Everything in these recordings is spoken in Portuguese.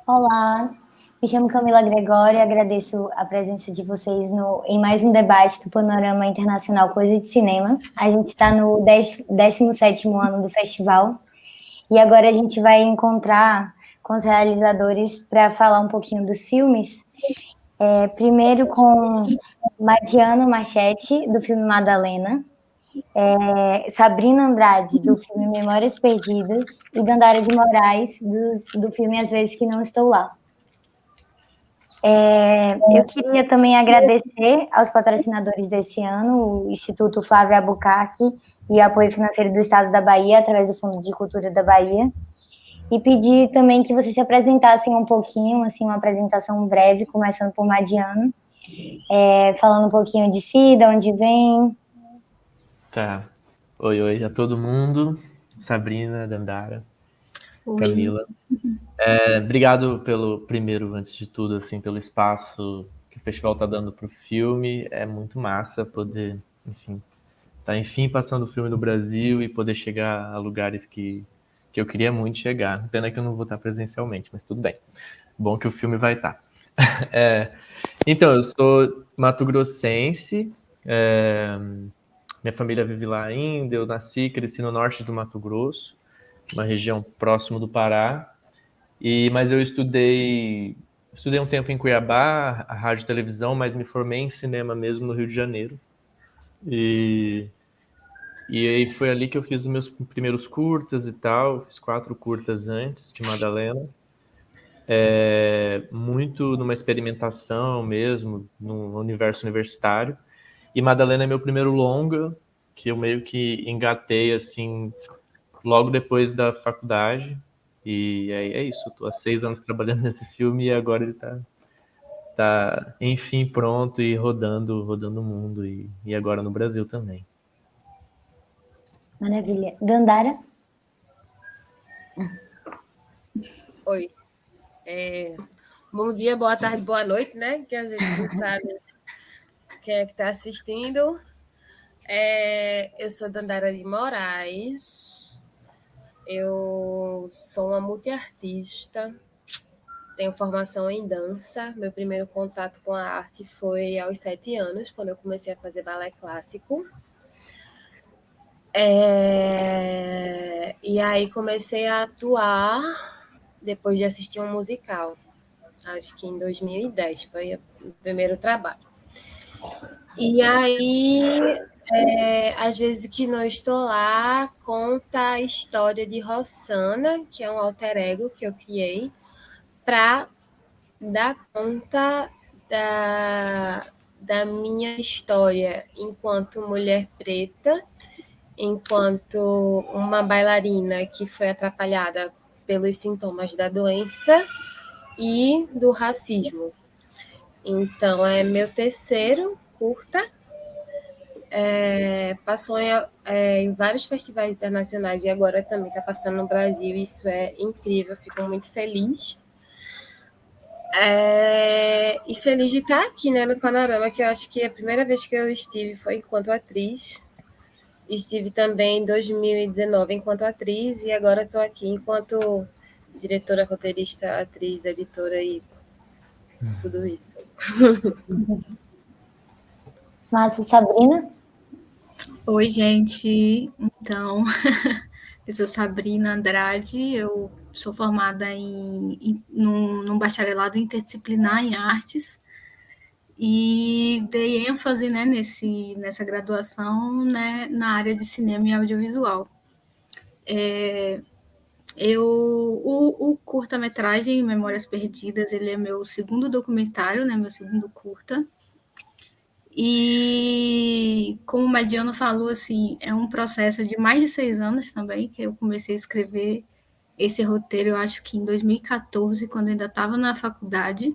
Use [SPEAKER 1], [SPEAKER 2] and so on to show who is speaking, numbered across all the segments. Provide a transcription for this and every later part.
[SPEAKER 1] Olá, me chamo Camila Gregório e agradeço a presença de vocês em mais um debate do Panorama Internacional Coisa de Cinema. A gente está no 17º ano do festival e agora a gente vai encontrar com os realizadores para falar um pouquinho dos filmes. Primeiro com Madiano Machete, do filme Madalena, Sabrina Andrade, do filme Memórias Perdidas, e Dandara de Moraes, do filme Às Vezes Que Não Estou Lá. Eu queria também agradecer aos patrocinadores desse ano, o Instituto Flávio Albuquerque e o apoio financeiro do Estado da Bahia, através do Fundo de Cultura da Bahia, e pedir também que vocês se apresentassem um pouquinho, assim, uma apresentação breve, começando por Madiano, falando um pouquinho de si, de onde vem.
[SPEAKER 2] Tá. Oi a todo mundo. Sabrina, Dandara,
[SPEAKER 3] Oi.
[SPEAKER 2] Camila. Obrigado primeiro, antes de tudo, assim, pelo espaço que o festival tá dando pro filme. É muito massa poder, enfim, passando o filme no Brasil e poder chegar a lugares que eu queria muito chegar. Pena que eu não vou estar presencialmente, mas tudo bem. Bom que o filme vai estar. Então, eu sou mato-grossense, minha família vive lá ainda, eu nasci e cresci no norte do Mato Grosso, uma região próximo do Pará, mas eu estudei um tempo em Cuiabá, a rádio e televisão, mas me formei em cinema mesmo no Rio de Janeiro. E aí foi ali que eu fiz os meus primeiros curtas e tal, fiz 4 curtas antes de Madalena. Muito numa experimentação mesmo, no universo universitário. E Madalena é meu primeiro longa, que eu meio que engatei, assim, logo depois da faculdade. E aí é isso, eu tô há 6 anos trabalhando nesse filme e agora ele tá enfim, pronto e rodando o mundo e agora no Brasil também.
[SPEAKER 1] Maravilha. Dandara?
[SPEAKER 3] Oi. Bom dia, boa tarde, boa noite, né? Que a gente não sabe quem é que está assistindo. Eu sou Dandara de Moraes. Eu sou uma multiartista. Tenho formação em dança. Meu primeiro contato com a arte foi aos 7 anos, quando eu comecei a fazer balé clássico. E aí comecei a atuar depois de assistir um musical. Acho que em 2010 foi o primeiro trabalho. E aí, às vezes que não estou lá, conta a história de Rossana, que é um alter ego que eu criei, para dar conta da minha história enquanto mulher preta, enquanto uma bailarina que foi atrapalhada pelos sintomas da doença e do racismo. Então, é meu terceiro curta. Passou em vários festivais internacionais e agora também está passando no Brasil. Isso é incrível, fico muito feliz. E feliz de estar aqui, né, no Panorama, que eu acho que a primeira vez que eu estive foi enquanto atriz. Estive também em 2019 enquanto atriz e agora estou aqui enquanto diretora, roteirista, atriz, editora e tudo isso.
[SPEAKER 1] Massa. Sabrina?
[SPEAKER 4] Oi, gente. Então, eu sou Sabrina Andrade, eu sou formada num bacharelado interdisciplinar em artes e dei ênfase, né, nessa graduação, né, na área de cinema e audiovisual. O curta-metragem Memórias Perdidas, ele é meu segundo documentário, né, meu segundo curta. E como o Madiano falou, assim, é um processo de mais de 6 anos também, que eu comecei a escrever esse roteiro, eu acho que em 2014, quando eu ainda estava na faculdade.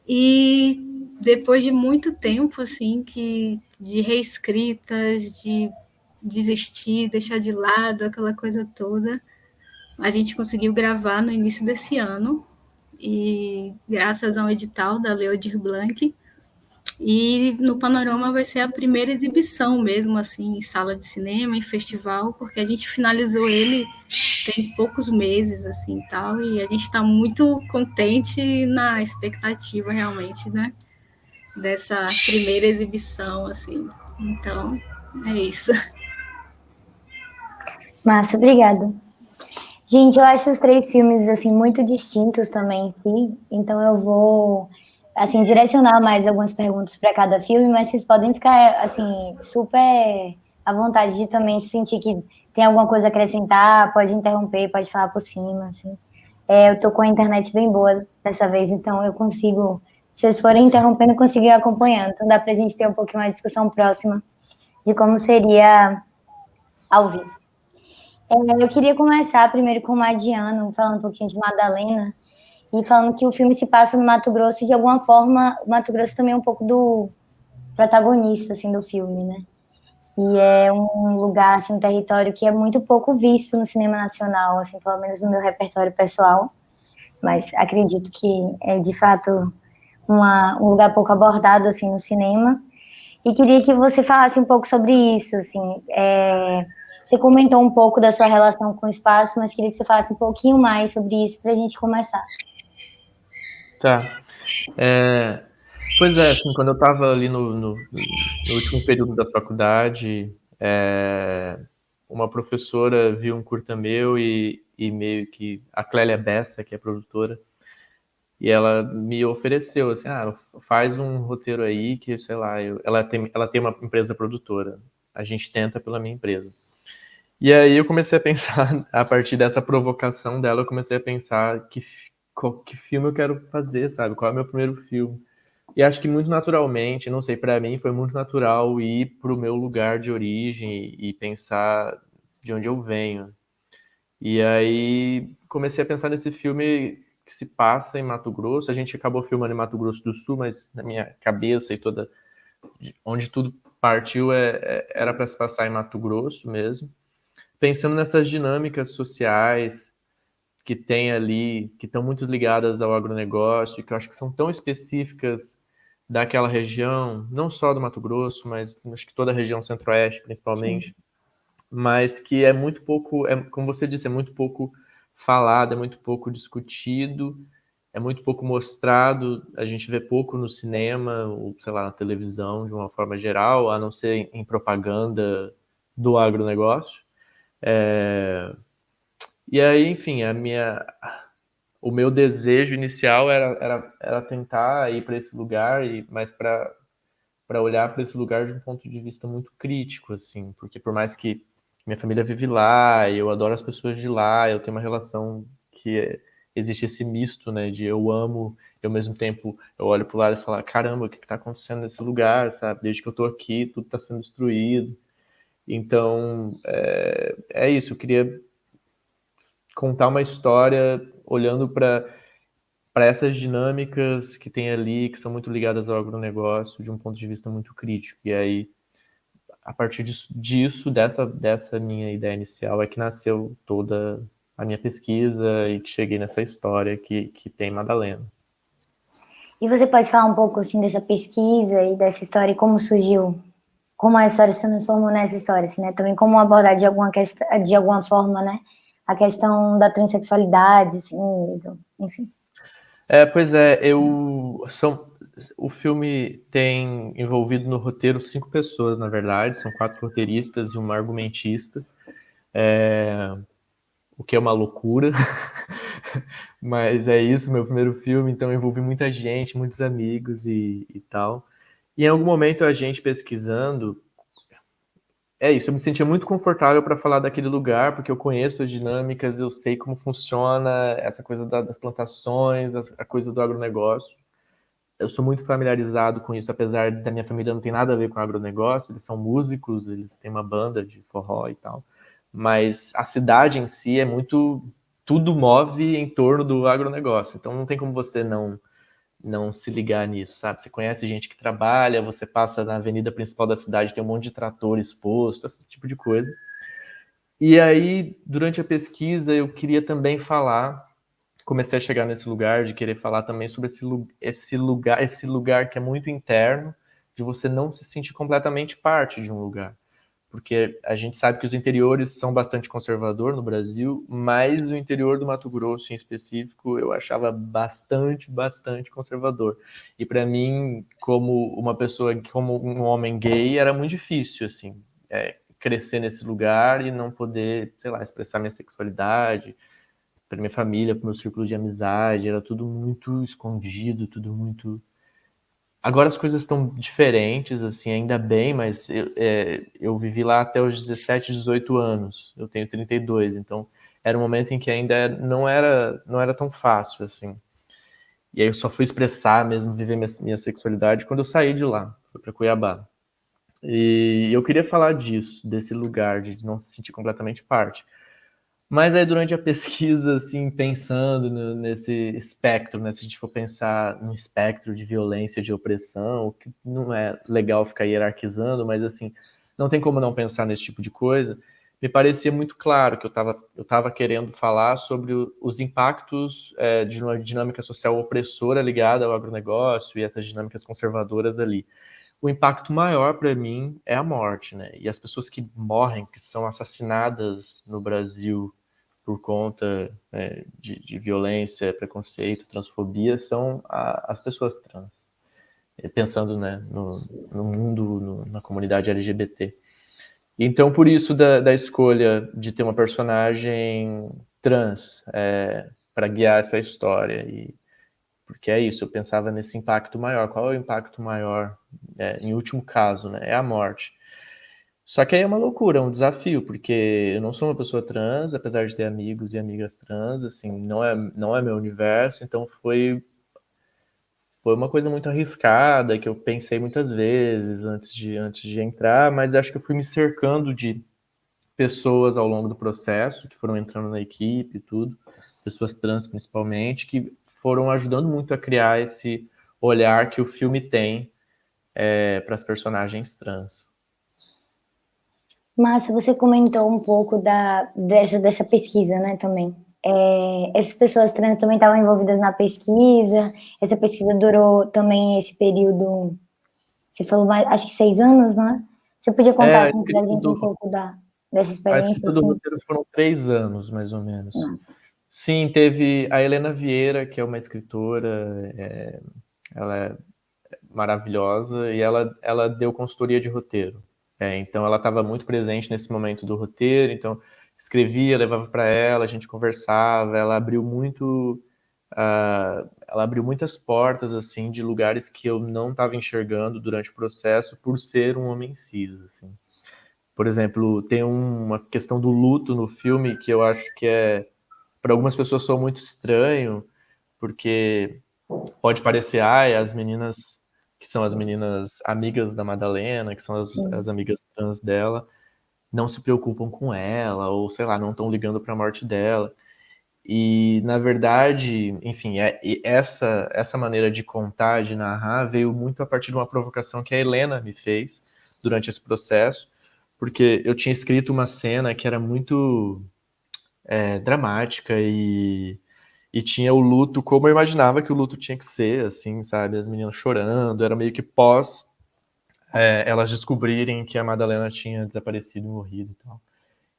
[SPEAKER 4] E depois de muito tempo, assim, de reescritas, de desistir, deixar de lado, aquela coisa toda, a gente conseguiu gravar no início desse ano, e graças a um edital da Lei Aldir Blanc, E no Panorama vai ser a primeira exibição mesmo, assim, em sala de cinema, em festival, porque a gente finalizou ele tem poucos meses, assim, tal, e a gente está muito contente e na expectativa, realmente, né, dessa primeira exibição, assim. Então, é isso.
[SPEAKER 1] Massa, obrigada. Gente, eu acho os três filmes, assim, muito distintos também, sim. Então eu vou, assim, direcionar mais algumas perguntas para cada filme, mas vocês podem ficar, assim, super à vontade de também sentir que tem alguma coisa a acrescentar, pode interromper, pode falar por cima, assim. Eu tô com a internet bem boa dessa vez, então eu consigo, se vocês forem interrompendo, eu consigo ir acompanhando. Então dá pra gente ter um pouquinho uma discussão próxima de como seria ao vivo. Eu queria começar primeiro com o Madiano, falando um pouquinho de Madalena, e falando que o filme se passa no Mato Grosso, e de alguma forma, o Mato Grosso também é um pouco do protagonista, assim, do filme, né? E é um lugar, assim, um território que é muito pouco visto no cinema nacional, assim, pelo menos no meu repertório pessoal, mas acredito que é, de fato, um lugar pouco abordado, assim, no cinema. E queria que você falasse um pouco sobre isso, assim, você comentou um pouco da sua relação com o espaço, mas queria que você falasse um pouquinho mais sobre isso para a gente começar.
[SPEAKER 2] Tá. Pois é, assim, quando eu estava ali no último período da faculdade, uma professora viu um curta meu e meio que a Clélia Bessa, que é produtora, e ela me ofereceu assim, faz um roteiro aí que, sei lá, ela tem uma empresa produtora, a gente tenta pela minha empresa. E aí eu comecei a pensar, a partir dessa provocação dela, eu comecei a pensar que filme eu quero fazer, sabe? Qual é o meu primeiro filme? E acho que muito naturalmente, não sei, para mim foi muito natural ir para o meu lugar de origem e pensar de onde eu venho. E aí comecei a pensar nesse filme que se passa em Mato Grosso. A gente acabou filmando em Mato Grosso do Sul, mas na minha cabeça e toda onde tudo partiu era para se passar em Mato Grosso mesmo. Pensando nessas dinâmicas sociais que tem ali, que estão muito ligadas ao agronegócio, que eu acho que são tão específicas daquela região, não só do Mato Grosso, mas acho que toda a região centro-oeste, principalmente,
[SPEAKER 1] Sim.
[SPEAKER 2] mas que é muito pouco, como você disse, é muito pouco falado, é muito pouco discutido, é muito pouco mostrado, a gente vê pouco no cinema, ou sei lá, na televisão, de uma forma geral, a não ser em propaganda do agronegócio. E aí, enfim, o meu desejo inicial era tentar ir para esse lugar, mas para olhar para esse lugar de um ponto de vista muito crítico, assim, porque por mais que minha família vive lá, eu adoro as pessoas de lá, eu tenho uma relação existe esse misto, né, de eu amo, e ao mesmo tempo eu olho para o lado e falo, caramba, o que está acontecendo nesse lugar, sabe? Desde que eu estou aqui, tudo está sendo destruído. Então, é isso, eu queria contar uma história olhando para essas dinâmicas que tem ali, que são muito ligadas ao agronegócio, de um ponto de vista muito crítico. E aí, a partir dessa minha ideia inicial, é que nasceu toda a minha pesquisa e que cheguei nessa história que tem Madalena.
[SPEAKER 1] E você pode falar um pouco assim dessa pesquisa e dessa história e como surgiu, como a história se transformou nessa história, assim, né? Também como abordar de alguma forma, né? A questão da transexualidade, assim, enfim.
[SPEAKER 2] Pois o filme tem envolvido no roteiro 5 pessoas, na verdade, são 4 roteiristas e uma argumentista, o que é uma loucura, mas é isso, meu primeiro filme, então eu envolvi muita gente, muitos amigos e tal. E em algum momento a gente pesquisando, eu me sentia muito confortável para falar daquele lugar, porque eu conheço as dinâmicas, eu sei como funciona essa coisa das plantações, a coisa do agronegócio. Eu sou muito familiarizado com isso, apesar da minha família não ter nada a ver com agronegócio, eles são músicos, eles têm uma banda de forró e tal, mas a cidade em si tudo move em torno do agronegócio, então não tem como você não se ligar nisso, sabe? Você conhece gente que trabalha, você passa na avenida principal da cidade, tem um monte de trator exposto, esse tipo de coisa. E aí, durante a pesquisa, eu queria também comecei a chegar nesse lugar de querer falar também sobre esse lugar que é muito interno, de você não se sentir completamente parte de um lugar. Porque a gente sabe que os interiores são bastante conservador no Brasil, mas o interior do Mato Grosso, em específico, eu achava bastante conservador. E para mim, como uma pessoa, como um homem gay, era muito difícil, assim, crescer nesse lugar e não poder, sei lá, expressar minha sexualidade para minha família, para o meu círculo de amizade, era tudo muito escondido, tudo muito... Agora as coisas estão diferentes, assim, ainda bem, mas eu vivi lá até os 17, 18 anos. Eu tenho 32, então era um momento em que ainda não era tão fácil, assim. E aí eu só fui expressar mesmo, viver minha sexualidade quando eu saí de lá, fui para Cuiabá. E eu queria falar disso, desse lugar, de não se sentir completamente parte. Mas aí durante a pesquisa, assim, pensando nesse espectro, né, se a gente for pensar no espectro de violência, de opressão, que não é legal ficar hierarquizando, mas assim, não tem como não pensar nesse tipo de coisa, me parecia muito claro que eu tava querendo falar sobre os impactos de uma dinâmica social opressora ligada ao agronegócio e essas dinâmicas conservadoras ali. O impacto maior para mim é a morte, né? E as pessoas que morrem, que são assassinadas no Brasil por conta de violência, preconceito, transfobia, são as pessoas trans. Pensando, né, no mundo, na comunidade LGBT. Então, por isso da escolha de ter uma personagem trans para guiar essa história. Porque é isso, eu pensava nesse impacto maior. Qual é o impacto maior? Em último caso, né, é a morte. Só que aí é uma loucura, é um desafio, porque eu não sou uma pessoa trans, apesar de ter amigos e amigas trans, assim, não é meu universo, então foi uma coisa muito arriscada, que eu pensei muitas vezes antes de entrar, mas acho que eu fui me cercando de pessoas ao longo do processo, que foram entrando na equipe e tudo, pessoas trans principalmente, que foram ajudando muito a criar esse olhar que o filme tem para as personagens trans.
[SPEAKER 1] Márcia, você comentou um pouco dessa pesquisa, né, também. Essas pessoas trans também estavam envolvidas na pesquisa. Essa pesquisa durou também esse período, você falou mais, acho que 6 anos, não é? Você podia contar assim, pra gente um pouco dessa
[SPEAKER 2] A
[SPEAKER 1] experiência?
[SPEAKER 2] escrita do
[SPEAKER 1] Assim?
[SPEAKER 2] roteiro foram 3 anos, mais ou menos.
[SPEAKER 1] Nossa.
[SPEAKER 2] Sim, teve a Helena Vieira, que é uma escritora, ela é maravilhosa, e ela deu consultoria de roteiro. Então ela estava muito presente nesse momento do roteiro, então escrevia, levava para ela, a gente conversava, ela abriu muitas portas assim de lugares que eu não estava enxergando durante o processo por ser um homem cis, assim. Por exemplo, tem uma questão do luto no filme que eu acho que para algumas pessoas soa muito estranho, porque pode parecer, as meninas que são as meninas amigas da Madalena, que são as amigas trans dela, não se preocupam com ela, ou sei lá, não estão ligando para a morte dela. E, na verdade, enfim, essa maneira de contar, de narrar, veio muito a partir de uma provocação que a Helena me fez durante esse processo, porque eu tinha escrito uma cena que era muito dramática e tinha o luto como eu imaginava que o luto tinha que ser, assim, sabe? As meninas chorando, era meio que pós elas descobrirem que a Madalena tinha desaparecido e morrido e tal.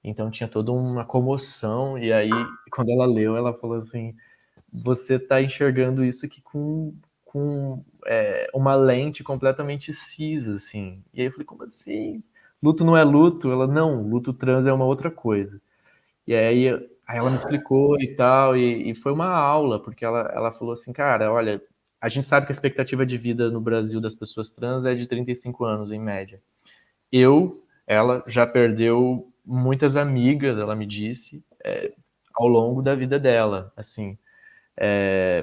[SPEAKER 2] Então tinha toda uma comoção, e aí, quando ela leu, ela falou assim, você tá enxergando isso aqui com uma lente completamente cis, assim. E aí eu falei, como assim? Luto não é luto? Ela, não, luto trans é uma outra coisa. E aí ela me explicou e tal, e foi uma aula, porque ela falou assim, cara, olha, a gente sabe que a expectativa de vida no Brasil das pessoas trans é de 35 anos, em média. Ela já perdeu muitas amigas, ela me disse, ao longo da vida dela, assim,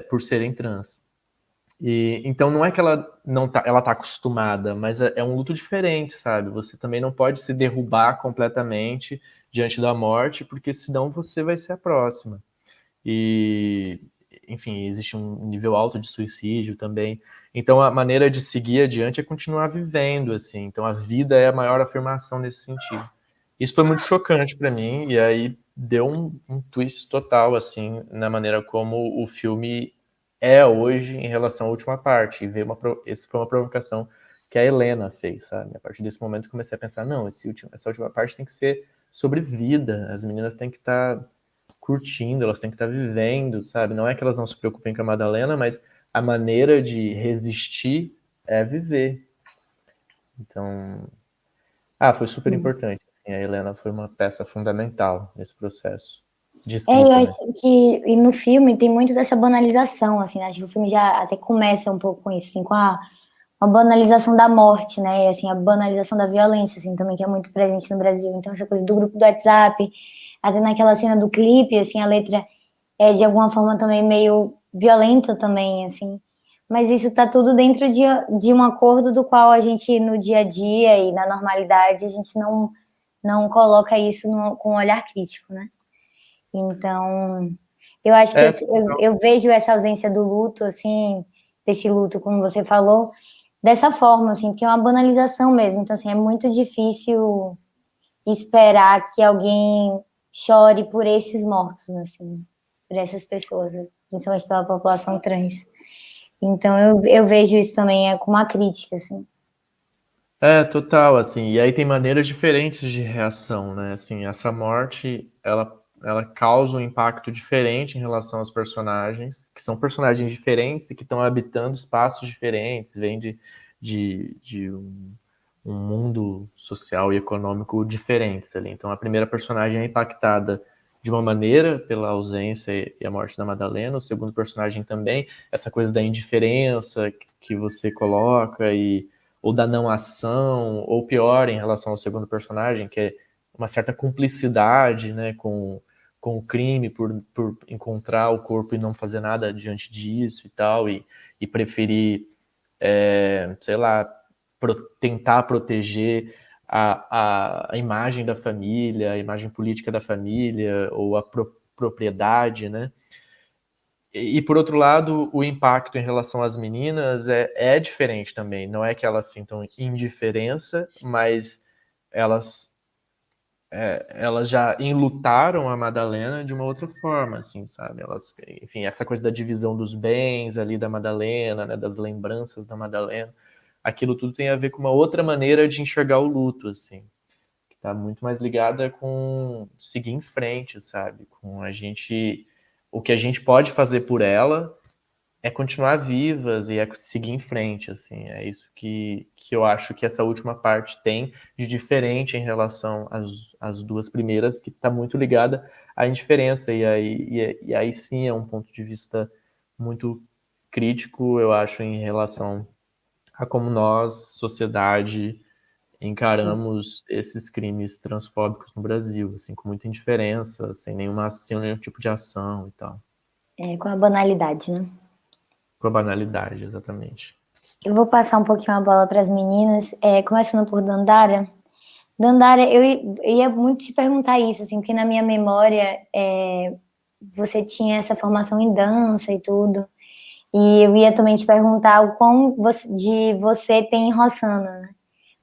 [SPEAKER 2] por serem trans. E então não é que ela não tá, ela tá acostumada, mas é um luto diferente, sabe? Você também não pode se derrubar completamente diante da morte, porque senão você vai ser a próxima. E, enfim, existe um nível alto de suicídio também. Então a maneira de seguir adiante é continuar vivendo, assim. Então a vida é a maior afirmação nesse sentido. Isso foi muito chocante para mim, e aí deu um twist total, assim, na maneira como o filme hoje em relação à última parte. E essa foi uma provocação que a Helena fez, sabe? A partir desse momento eu comecei a pensar, não, essa última parte tem que ser sobre vida, as meninas têm que estar curtindo, elas têm que estar vivendo, sabe? Não é que elas não se preocupem com a Madalena, mas a maneira de resistir é viver. Então, foi super importante. Assim, a Helena foi uma peça fundamental nesse processo de escrita.
[SPEAKER 1] Eu acho que e no filme tem muito dessa banalização, assim, né? Acho que o filme já até começa um pouco com isso, assim, com a banalização da morte, né? E, assim, a banalização da violência, assim, também que é muito presente no Brasil. Então, essa coisa do grupo do WhatsApp, até naquela cena do clipe, assim, a letra é de alguma forma também meio violenta também, assim. Mas isso tá tudo dentro de um acordo do qual a gente, no dia a dia e na normalidade, a gente não coloca isso com um olhar crítico, né? Então, eu acho que eu vejo essa ausência do luto, assim, desse luto, como você falou, dessa forma, assim, porque é uma banalização mesmo. Então, assim, é muito difícil esperar que alguém chore por esses mortos, assim, por essas pessoas, principalmente pela população trans. Então, eu vejo isso também como uma crítica, assim.
[SPEAKER 2] Total, assim, e aí tem maneiras diferentes de reação, né? Assim, essa morte, ela causa um impacto diferente em relação aos personagens, que são personagens diferentes e que estão habitando espaços diferentes, vêm de um mundo social e econômico diferentes ali. Então, a primeira personagem é impactada de uma maneira pela ausência e a morte da Madalena, o segundo personagem também, essa coisa da indiferença que você coloca, ou da não ação, ou pior, em relação ao segundo personagem, que é uma certa cumplicidade, né, com o crime, por encontrar o corpo e não fazer nada diante disso e tal, e preferir, sei lá, tentar proteger a imagem da família, a imagem política da família, ou a propriedade, né? E, por outro lado, o impacto em relação às meninas é diferente também. Não é que elas sintam indiferença, mas elas já enlutaram a Madalena de uma outra forma, assim, sabe? Enfim, essa coisa da divisão dos bens ali da Madalena, né, das lembranças da Madalena, aquilo tudo tem a ver com uma outra maneira de enxergar o luto, assim, que tá muito mais ligada com seguir em frente, sabe? Com o que a gente pode fazer por ela é continuar vivas e é seguir em frente, assim. É isso que eu acho que essa última parte tem de diferente em relação às duas primeiras, que está muito ligada à indiferença. E aí sim é um ponto de vista muito crítico, eu acho, em relação a como nós, sociedade, encaramos esses crimes transfóbicos no Brasil, assim, com muita indiferença, sem nenhum tipo de ação e tal.
[SPEAKER 1] Com a banalidade, né?
[SPEAKER 2] Com a banalidade, exatamente.
[SPEAKER 1] Eu vou passar um pouquinho a bola para as meninas, começando por Dandara. Dandara, eu ia muito te perguntar isso, assim, porque na minha memória você tinha essa formação em dança e tudo, e eu ia também te perguntar o quão de você tem em Rossana, né?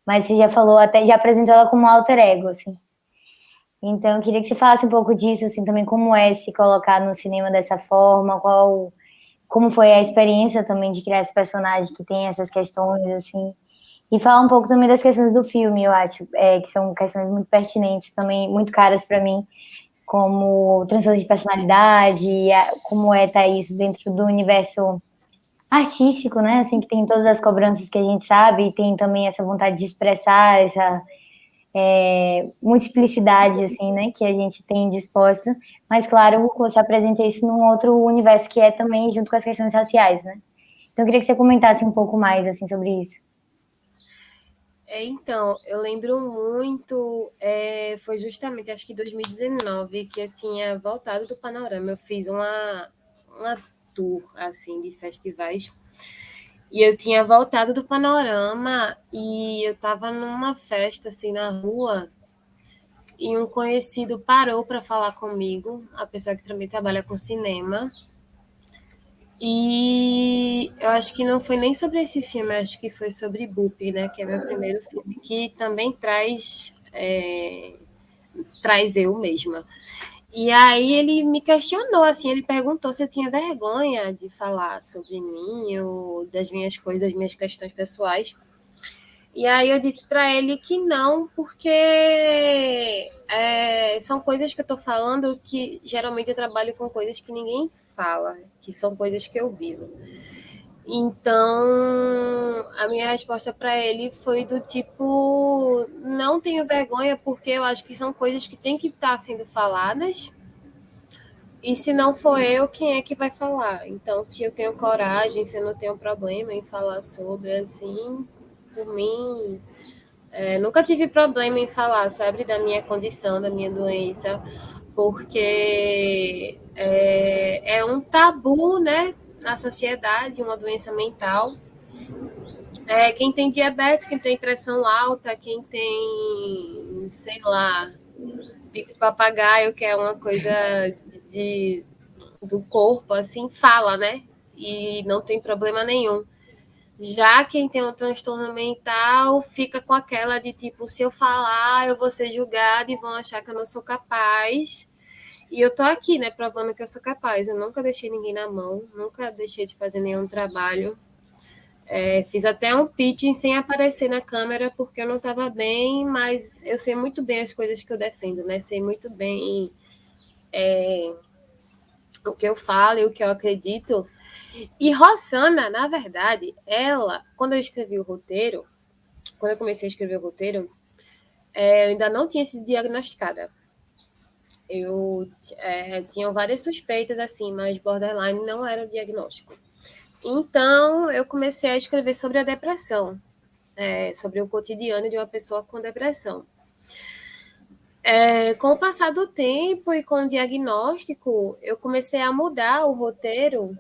[SPEAKER 1] Mas você já falou, até já apresentou ela como alter ego, assim. Então, eu queria que você falasse um pouco disso, assim, também como é se colocar no cinema dessa forma, como foi a experiência também de criar esse personagem que tem essas questões, assim. E falar um pouco também das questões do filme, eu acho, que são questões muito pertinentes também, muito caras para mim, como transtorno de personalidade, como tá isso dentro do universo artístico, né? Assim, que tem todas as cobranças que a gente sabe, e tem também essa vontade de expressar essa multiplicidade, assim, né? Que a gente tem disposta. Mas, claro, você apresenta isso num outro universo que é também junto com as questões raciais, né? Então, eu queria que você comentasse um pouco mais, assim, sobre isso.
[SPEAKER 3] Então, eu lembro muito, foi justamente, acho que em 2019, que eu tinha voltado do Panorama. Eu fiz uma tour, assim, de festivais. E eu tinha voltado do Panorama e eu estava numa festa, assim, na rua, e um conhecido parou para falar comigo, a pessoa que também trabalha com cinema. E eu acho que não foi nem sobre esse filme, acho que foi sobre Boop, né? Que é meu primeiro filme, que também traz eu mesma. E aí ele me questionou, assim, ele perguntou se eu tinha vergonha de falar sobre mim, ou das minhas coisas, das minhas questões pessoais. E aí eu disse para ele que não, porque são coisas que eu estou falando que geralmente eu trabalho com coisas que ninguém fala, que são coisas que eu vivo. Então, a minha resposta para ele foi do tipo: não tenho vergonha, porque eu acho que são coisas que têm que estar sendo faladas. E se não for eu, quem é que vai falar? Então, se eu tenho coragem, se eu não tenho problema em falar sobre, assim, por mim, nunca tive problema em falar, sabe, da minha condição, da minha doença, porque é um tabu, né, na sociedade, uma doença mental. Quem tem diabetes, quem tem pressão alta, quem tem, sei lá, pico de papagaio, que é uma coisa do corpo, assim, fala, né? E não tem problema nenhum. Já quem tem um transtorno mental fica com aquela de tipo, se eu falar, eu vou ser julgada e vão achar que eu não sou capaz. E eu tô aqui, né, provando que eu sou capaz. Eu nunca deixei ninguém na mão, nunca deixei de fazer nenhum trabalho. Fiz até um pitching sem aparecer na câmera porque eu não estava bem, mas eu sei muito bem as coisas que eu defendo, né? Sei muito bem o que eu falo e o que eu acredito. E Rossana, na verdade, ela, quando eu escrevi o roteiro, quando eu comecei a escrever o roteiro, eu ainda não tinha sido diagnosticada. Eu tinha várias suspeitas, assim, mas borderline não era o diagnóstico. Então, eu comecei a escrever sobre a depressão, sobre o cotidiano de uma pessoa com depressão. Com o passar do tempo e com o diagnóstico, eu comecei a mudar o roteiro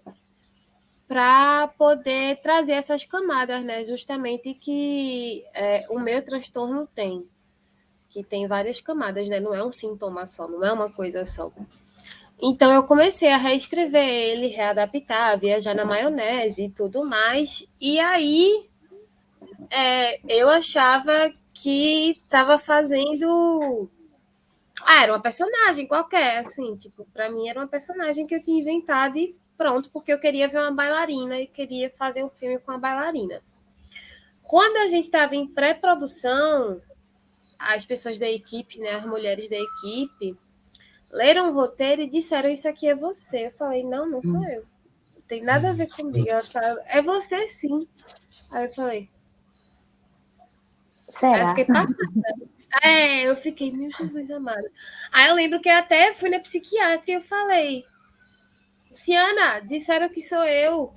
[SPEAKER 3] para poder trazer essas camadas, né? Justamente que o meu transtorno tem, que tem várias camadas, né? Não é um sintoma só, não é uma coisa só. Então eu comecei a reescrever ele, readaptar, viajar na maionese e tudo mais. E aí eu achava que estava fazendo. Era uma personagem qualquer, assim, tipo, pra mim era uma personagem que eu tinha inventado e pronto, porque eu queria ver uma bailarina e queria fazer um filme com a bailarina. Quando a gente estava em pré-produção, as pessoas da equipe, né, as mulheres da equipe, leram o roteiro e disseram: isso aqui é você. Eu falei: não sou eu. Não tem nada a ver comigo. Elas falaram: é você sim. Aí eu falei: aí eu
[SPEAKER 1] Será?
[SPEAKER 3] fiquei passada. Eu fiquei, meu Jesus amado. Aí eu lembro que até fui na psiquiatra e eu falei: Ciana, disseram que sou eu.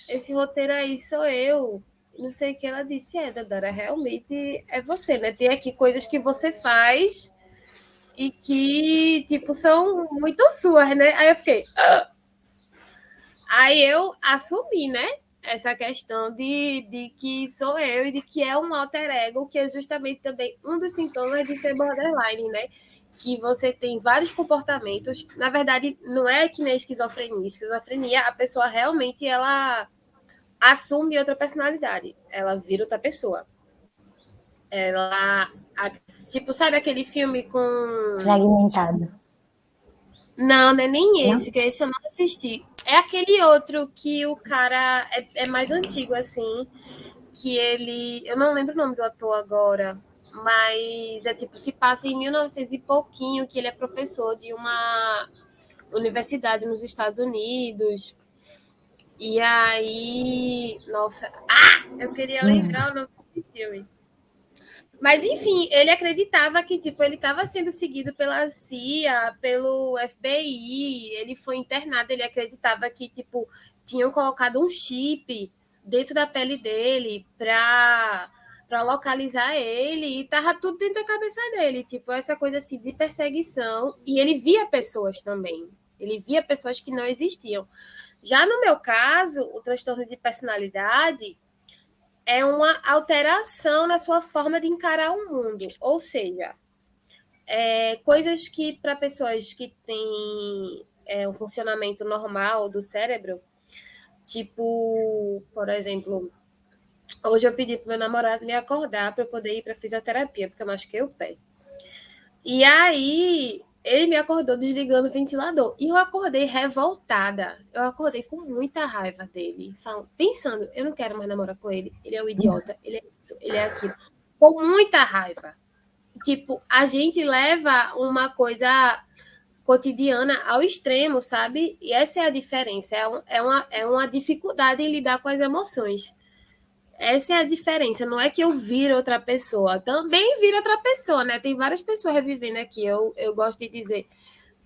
[SPEAKER 3] Esse roteiro aí sou eu. Não sei o que ela disse. Dandara, realmente é você, né? Tem aqui coisas que você faz e que, tipo, são muito suas, né? Aí eu fiquei. Ah! Aí eu assumi, né? Essa questão de que sou eu e de que é um alter ego, que é justamente também um dos sintomas de ser borderline, né? Que você tem vários comportamentos. Na verdade, não é que nem esquizofrenia. Esquizofrenia, a pessoa realmente ela assume outra personalidade. Ela vira outra pessoa. Ela. Tipo, sabe aquele filme com.
[SPEAKER 1] Fragmentado.
[SPEAKER 3] Não é nem
[SPEAKER 1] Não?
[SPEAKER 3] esse, que esse eu não assisti. É aquele outro que o cara é mais antigo, assim, que ele. Eu não lembro o nome do ator agora, mas é tipo, se passa em 1900 e pouquinho, que ele é professor de uma universidade nos Estados Unidos. E aí. Nossa. Eu queria lembrar o nome desse filme. Mas, enfim, ele acreditava que, tipo, ele estava sendo seguido pela CIA, pelo FBI, ele foi internado, ele acreditava que, tipo, tinham colocado um chip dentro da pele dele para localizar ele, e tava tudo dentro da cabeça dele, tipo, essa coisa assim de perseguição, e ele via pessoas também, ele via pessoas que não existiam. Já no meu caso, o transtorno de personalidade é uma alteração na sua forma de encarar o mundo. Ou seja, coisas que para pessoas que têm um funcionamento normal do cérebro, tipo, por exemplo, hoje eu pedi para meu namorado me acordar para eu poder ir para fisioterapia, porque eu machuquei o pé. E aí ele me acordou desligando o ventilador. E eu acordei revoltada. Eu acordei com muita raiva dele. Pensando, eu não quero mais namorar com ele. Ele é um idiota. Ele é isso, ele é aquilo. Com muita raiva. Tipo, a gente leva uma coisa cotidiana ao extremo, sabe? E essa é a diferença. É uma dificuldade em lidar com as emoções. Essa é a diferença. Não é que eu viro outra pessoa. Também viro outra pessoa, né? Tem várias pessoas revivendo aqui. Eu gosto de dizer.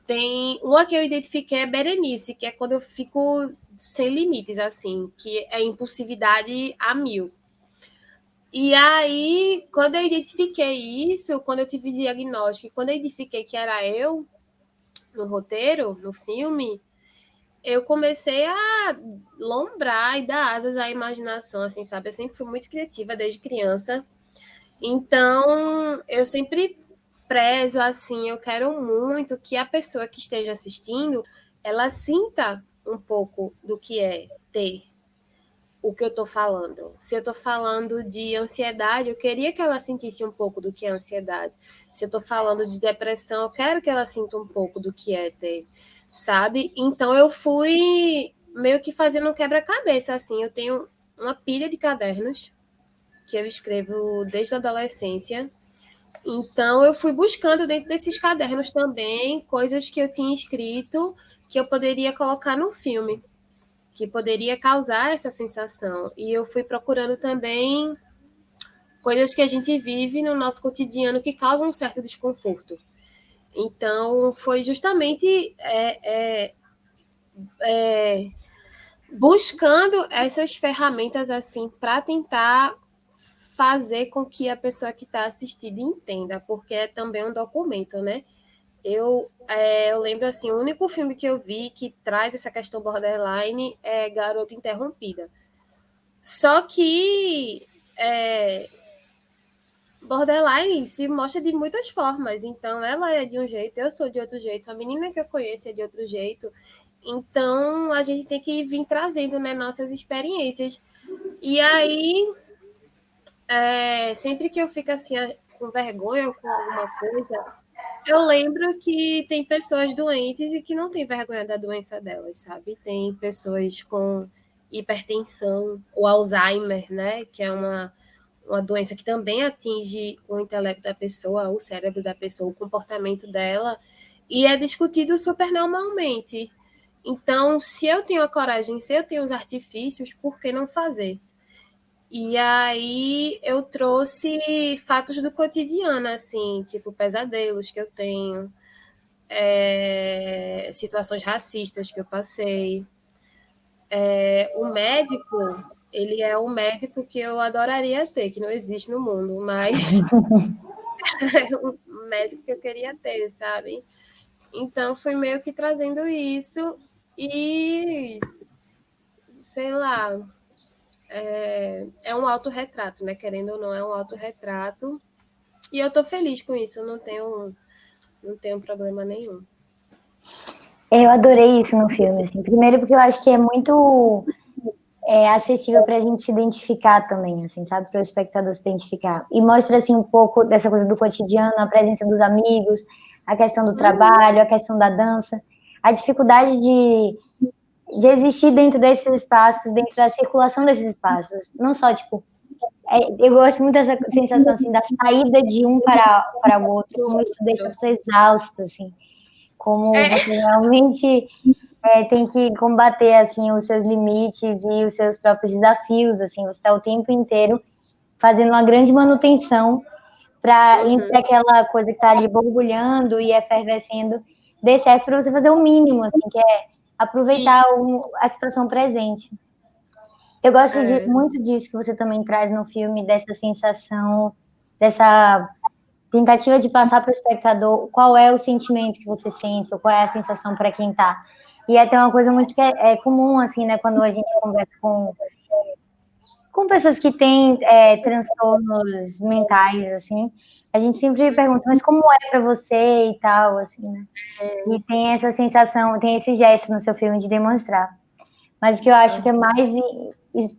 [SPEAKER 3] Tem uma que eu identifiquei é Berenice, que é quando eu fico sem limites, assim, que é impulsividade a mil. E aí, quando eu identifiquei isso, quando eu tive diagnóstico, quando eu identifiquei que era eu no roteiro, no filme, eu comecei a lombrar e dar asas à imaginação, assim, sabe? Eu sempre fui muito criativa desde criança. Então, eu sempre prezo, assim, eu quero muito que a pessoa que esteja assistindo, ela sinta um pouco do que é ter o que eu estou falando. Se eu estou falando de ansiedade, eu queria que ela sentisse um pouco do que é ansiedade. Se eu estou falando de depressão, eu quero que ela sinta um pouco do que é ter, sabe? Então, eu fui meio que fazendo um quebra-cabeça, assim. Eu tenho uma pilha de cadernos que eu escrevo desde a adolescência. Então, eu fui buscando dentro desses cadernos também coisas que eu tinha escrito que eu poderia colocar no filme, que poderia causar essa sensação. E eu fui procurando também coisas que a gente vive no nosso cotidiano que causam um certo desconforto. Então, foi justamente buscando essas ferramentas assim para tentar fazer com que a pessoa que está assistindo entenda, porque é também um documento, né? Eu lembro assim, o único filme que eu vi que traz essa questão borderline é Garota Interrompida. Só que borderline se mostra de muitas formas. Então, ela é de um jeito, eu sou de outro jeito, a menina que eu conheço é de outro jeito. Então, a gente tem que vir trazendo, né, nossas experiências. E aí, sempre que eu fico assim, com vergonha ou com alguma coisa, eu lembro que tem pessoas doentes e que não têm vergonha da doença delas, sabe? Tem pessoas com hipertensão, o Alzheimer, né? Que é uma doença que também atinge o intelecto da pessoa, o cérebro da pessoa, o comportamento dela, e é discutido super normalmente. Então, se eu tenho a coragem, se eu tenho os artifícios, por que não fazer? E aí eu trouxe fatos do cotidiano, assim, tipo pesadelos que eu tenho, situações racistas que eu passei. O médico, ele é um médico que eu adoraria ter, que não existe no mundo, mas é um médico que eu queria ter, sabe? Então, fui meio que trazendo isso e, sei lá, é um autorretrato, né? Querendo ou não, é um autorretrato. E eu tô feliz com isso, eu não tenho problema nenhum.
[SPEAKER 1] Eu adorei isso no filme, assim. Primeiro porque eu acho que é muito acessível para a gente se identificar também, assim, sabe? Para o espectador se identificar. E mostra, assim, um pouco dessa coisa do cotidiano, a presença dos amigos, a questão do trabalho, a questão da dança, a dificuldade de existir dentro desses espaços, dentro da circulação desses espaços. Não só, tipo, eu gosto muito dessa sensação, assim, da saída de um para o outro, como isso deixa a pessoa exausta, assim, como você realmente tem que combater, assim, os seus limites e os seus próprios desafios, assim, você está o tempo inteiro fazendo uma grande manutenção para entre aquela coisa que está ali borbulhando e efervescendo, dê certo para você fazer o mínimo, assim, que é aproveitar a situação presente. Eu gosto muito disso que você também traz no filme, dessa sensação, dessa tentativa de passar para o espectador qual é o sentimento que você sente, ou qual é a sensação para quem está. E até uma coisa muito que é comum, assim, né, quando a gente conversa com pessoas que têm transtornos mentais, assim, a gente sempre pergunta, mas como é para você e tal, assim, né? E tem essa sensação, tem esse gesto no seu filme de demonstrar. Mas o que eu acho que é mais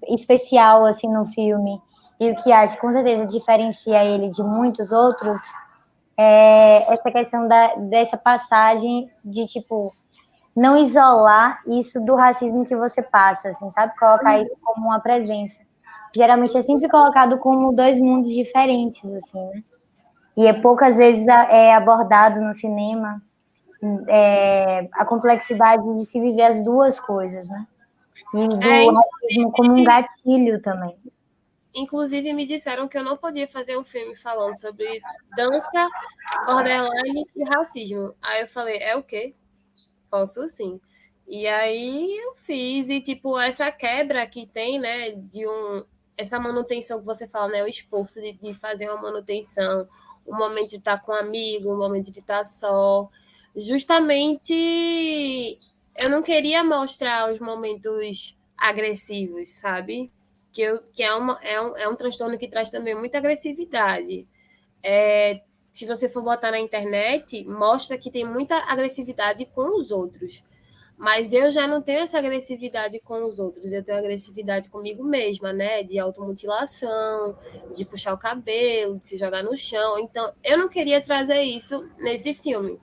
[SPEAKER 1] especial, assim, no filme, e o que acho, com certeza, diferencia ele de muitos outros, essa questão dessa passagem de, tipo, não isolar isso do racismo que você passa, assim, sabe? Colocar isso como uma presença. Geralmente é sempre colocado como dois mundos diferentes, assim, né? E poucas vezes é abordado no cinema a complexidade de se viver as duas coisas, né? E do racismo como um gatilho também.
[SPEAKER 3] Inclusive, me disseram que eu não podia fazer um filme falando sobre dança, borderline e racismo. Aí eu falei, é o quê? Posso sim. E aí eu fiz, e tipo, essa quebra que tem, né, essa manutenção que você fala, né, o esforço de fazer uma manutenção, o momento de estar com um amigo, o momento de estar só. Justamente, eu não queria mostrar os momentos agressivos, sabe? Que é um transtorno que traz também muita agressividade. Se você for botar na internet, mostra que tem muita agressividade com os outros. Mas eu já não tenho essa agressividade com os outros, eu tenho agressividade comigo mesma, né? De automutilação, de puxar o cabelo, de se jogar no chão. Então, eu não queria trazer isso nesse filme,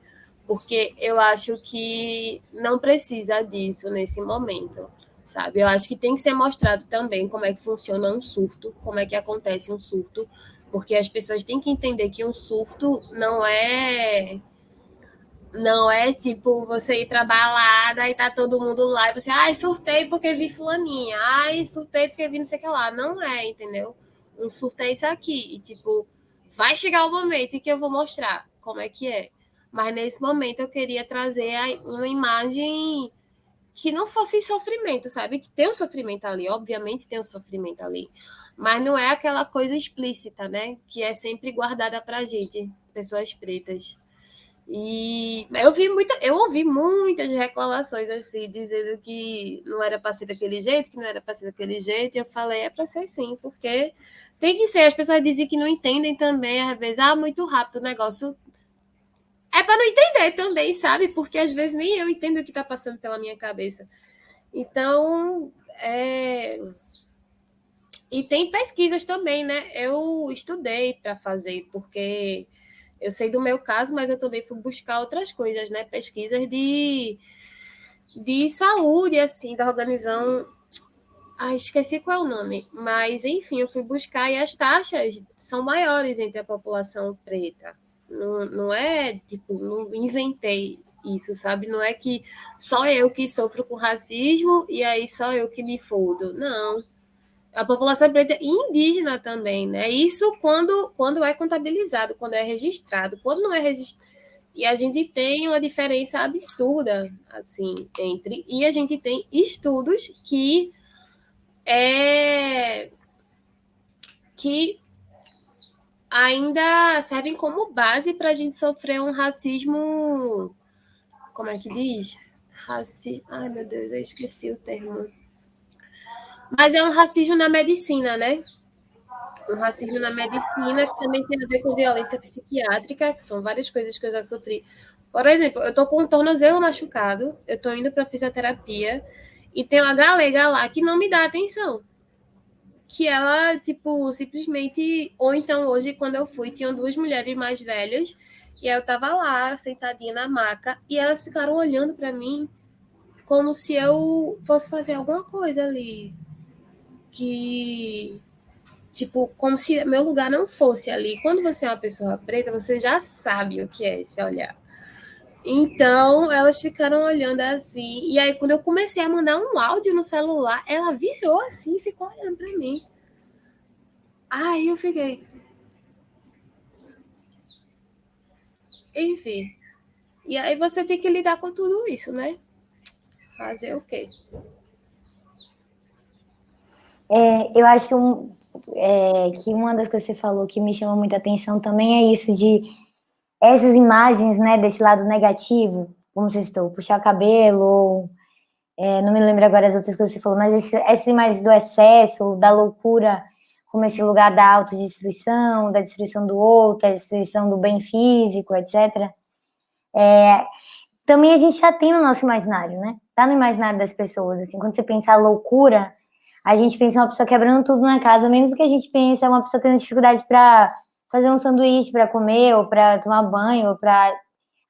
[SPEAKER 3] porque eu acho que não precisa disso nesse momento, sabe? Eu acho que tem que ser mostrado também como é que funciona um surto, como é que acontece um surto, porque as pessoas têm que entender que um surto não é tipo você ir pra balada e tá todo mundo lá e você, ai, surtei porque vi fulaninha, ai, surtei porque vi não sei o que lá. Não é, entendeu? Um surto é isso aqui. E, tipo, vai chegar o momento em que eu vou mostrar como é que é. Mas nesse momento eu queria trazer uma imagem que não fosse sofrimento, sabe? Que tem um sofrimento ali, obviamente tem um sofrimento ali. Mas não é aquela coisa explícita, né? Que é sempre guardada pra gente, pessoas pretas. E eu ouvi muitas reclamações assim, dizendo que não era para ser daquele jeito, que não era para ser daquele jeito. E eu falei, é para ser sim, porque tem que ser. As pessoas dizem que não entendem também, às vezes, muito rápido o negócio. É para não entender também, sabe? Porque às vezes nem eu entendo o que está passando pela minha cabeça. Então, e tem pesquisas também, né? Eu estudei para fazer, porque eu sei do meu caso, mas eu também fui buscar outras coisas, né? Pesquisas de saúde, assim, da organização. Ah, esqueci qual é o nome. Mas, enfim, eu fui buscar e as taxas são maiores entre a população preta. Não é, tipo, não inventei isso, sabe? Não é que só eu que sofro com racismo e aí só eu que me fodo. Não. A população preta e indígena também, né? Isso quando é contabilizado, quando é registrado, quando não é registrado. E a gente tem uma diferença absurda, assim, entre. E a gente tem estudos que ainda servem como base para a gente sofrer um racismo. Como é que diz? Ai, meu Deus, eu esqueci o termo. Mas é um racismo na medicina, né? Um racismo na medicina, que também tem a ver com violência psiquiátrica, que são várias coisas que eu já sofri. Por exemplo, eu tô com o tornozelo machucado, eu tô indo para fisioterapia, e tem uma galega lá que não me dá atenção. Que ela, tipo, simplesmente... Ou então, hoje, quando eu fui, tinham duas mulheres mais velhas, e aí eu tava lá, sentadinha na maca, e elas ficaram olhando para mim como se eu fosse fazer alguma coisa ali. Tipo, como se meu lugar não fosse ali. Quando você é uma pessoa preta, você já sabe o que é esse olhar. Então, elas ficaram olhando assim. E aí, quando eu comecei a mandar um áudio no celular, ela virou assim e ficou olhando para mim. Aí eu fiquei. Enfim. E aí você tem que lidar com tudo isso, né? Fazer o quê?
[SPEAKER 1] Eu acho que uma das coisas que você falou que me chamou muita atenção também é isso de essas imagens, né, desse lado negativo, como você citou, puxar cabelo, ou, não me lembro agora as outras coisas que você falou, mas essas imagens do excesso, da loucura, como esse lugar da autodestruição, da destruição do outro, da destruição do bem físico, etc. Também a gente já tem no nosso imaginário, né? Tá no imaginário das pessoas, assim, quando você pensa a loucura, a gente pensa uma pessoa quebrando tudo na casa, menos do que a gente pensa uma pessoa tendo dificuldade para fazer um sanduíche para comer, ou para tomar banho, ou para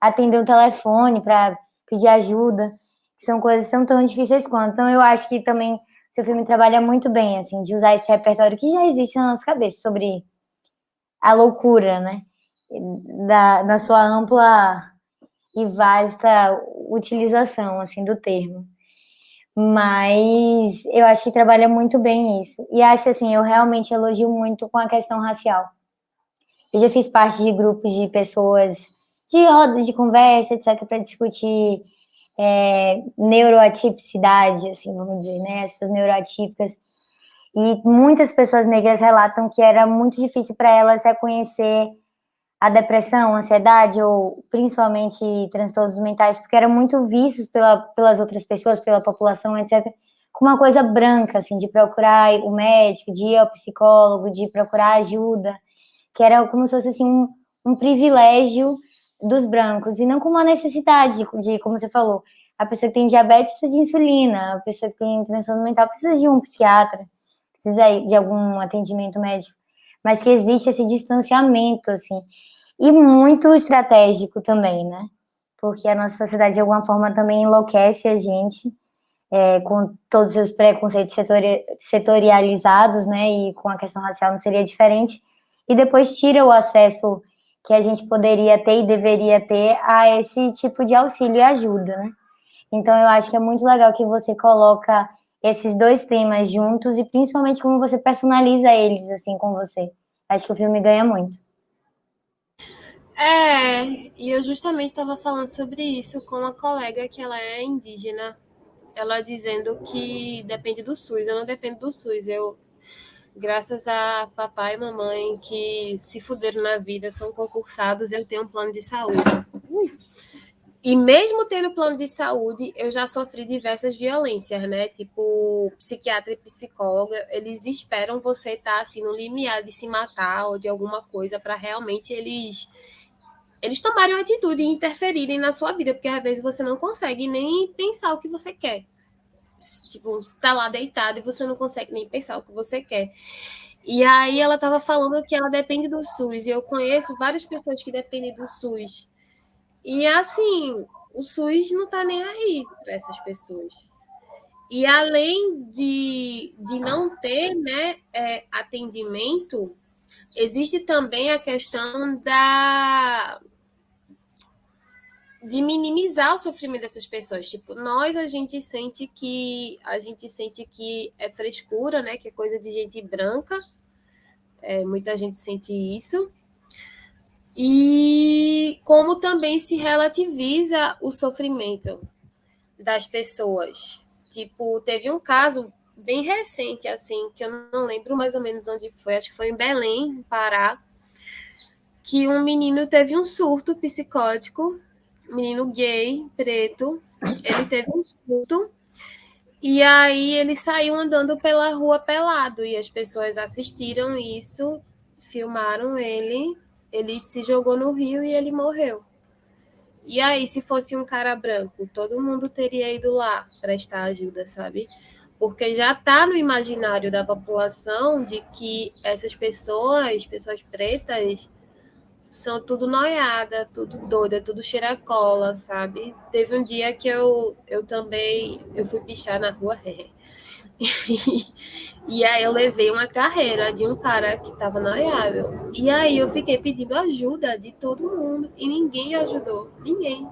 [SPEAKER 1] atender o telefone, para pedir ajuda, que são coisas que são tão difíceis quanto. Então, eu acho que também seu filme trabalha muito bem, assim, de usar esse repertório que já existe na nossa cabeça sobre a loucura, né? Na sua ampla e vasta utilização, assim, do termo. Mas eu acho que trabalha muito bem isso. E acho, assim, eu realmente elogio muito com a questão racial. Eu já fiz parte de grupos de pessoas, de rodas de conversa, etc., para discutir neuroatipicidade, assim, vamos dizer, né? As pessoas neuroatípicas. E muitas pessoas negras relatam que era muito difícil para elas reconhecer a depressão, a ansiedade ou principalmente transtornos mentais, porque eram muito vistos pelas outras pessoas, pela população, etc., como uma coisa branca, assim, de procurar o médico, de ir ao psicólogo, de procurar ajuda, que era como se fosse assim, um privilégio dos brancos, e não como uma necessidade de, como você falou, a pessoa que tem diabetes precisa de insulina, a pessoa que tem transtorno mental precisa de um psiquiatra, precisa de algum atendimento médico, mas que existe esse distanciamento, assim, e muito estratégico também, né? Porque a nossa sociedade, de alguma forma, também enlouquece a gente, com todos os seus preconceitos setorializados, né? E com a questão racial não seria diferente. E depois tira o acesso que a gente poderia ter e deveria ter a esse tipo de auxílio e ajuda, né? Então, eu acho que é muito legal que você coloca esses dois temas juntos e principalmente como você personaliza eles, assim, com você. Acho que o filme ganha muito.
[SPEAKER 3] E eu justamente estava falando sobre isso com uma colega que ela é indígena, ela dizendo que depende do SUS. Eu não dependo do SUS, graças a papai e mamãe que se fuderam na vida, são concursados, eu tenho um plano de saúde. E mesmo tendo plano de saúde, eu já sofri diversas violências, né? Tipo, psiquiatra e psicóloga, eles esperam você estar assim no limiar de se matar ou de alguma coisa para realmente eles tomarem uma atitude e interferirem na sua vida, porque às vezes você não consegue nem pensar o que você quer. Tipo, você tá lá deitado e você não consegue nem pensar o que você quer. E aí ela estava falando que ela depende do SUS, e eu conheço várias pessoas que dependem do SUS. E assim, o SUS não tá nem aí para essas pessoas. E além de não ter, né, atendimento, existe também a questão de minimizar o sofrimento dessas pessoas. Tipo, a gente sente que é frescura, né, que é coisa de gente branca. Muita gente sente isso. E como também se relativiza o sofrimento das pessoas. Tipo, teve um caso bem recente, assim, que eu não lembro mais ou menos onde foi, acho que foi em Belém, no Pará, que um menino teve um surto psicótico, menino gay, preto, ele teve um surto, e aí ele saiu andando pela rua pelado, e as pessoas assistiram isso, filmaram ele se jogou no rio e ele morreu. E aí, se fosse um cara branco, todo mundo teria ido lá prestar ajuda, sabe? Porque já está no imaginário da população de que essas pessoas pretas, são tudo noiada, tudo doida, tudo cheiracola, sabe? Teve um dia que eu também eu fui pichar na rua. E aí eu levei uma carreira de um cara que estava noiado. E aí eu fiquei pedindo ajuda de todo mundo. E ninguém ajudou. Ninguém.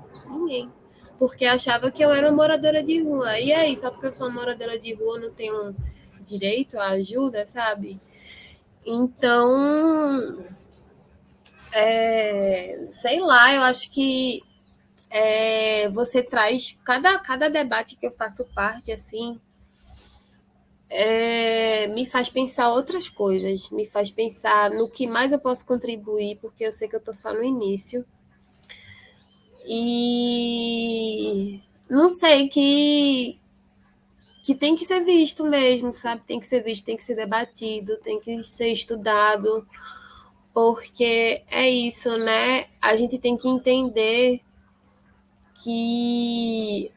[SPEAKER 3] Porque achava que eu era uma moradora de rua. E aí, só porque eu sou uma moradora de rua, eu não tenho direito à ajuda, sabe? Então, sei lá, eu acho que você traz... Cada debate que eu faço parte, assim, me faz pensar outras coisas, me faz pensar no que mais eu posso contribuir, porque eu sei que eu estou só no início. E não sei, que tem que ser visto mesmo, sabe? Tem que ser visto, tem que ser debatido, tem que ser estudado, porque é isso, né? A gente tem que entender que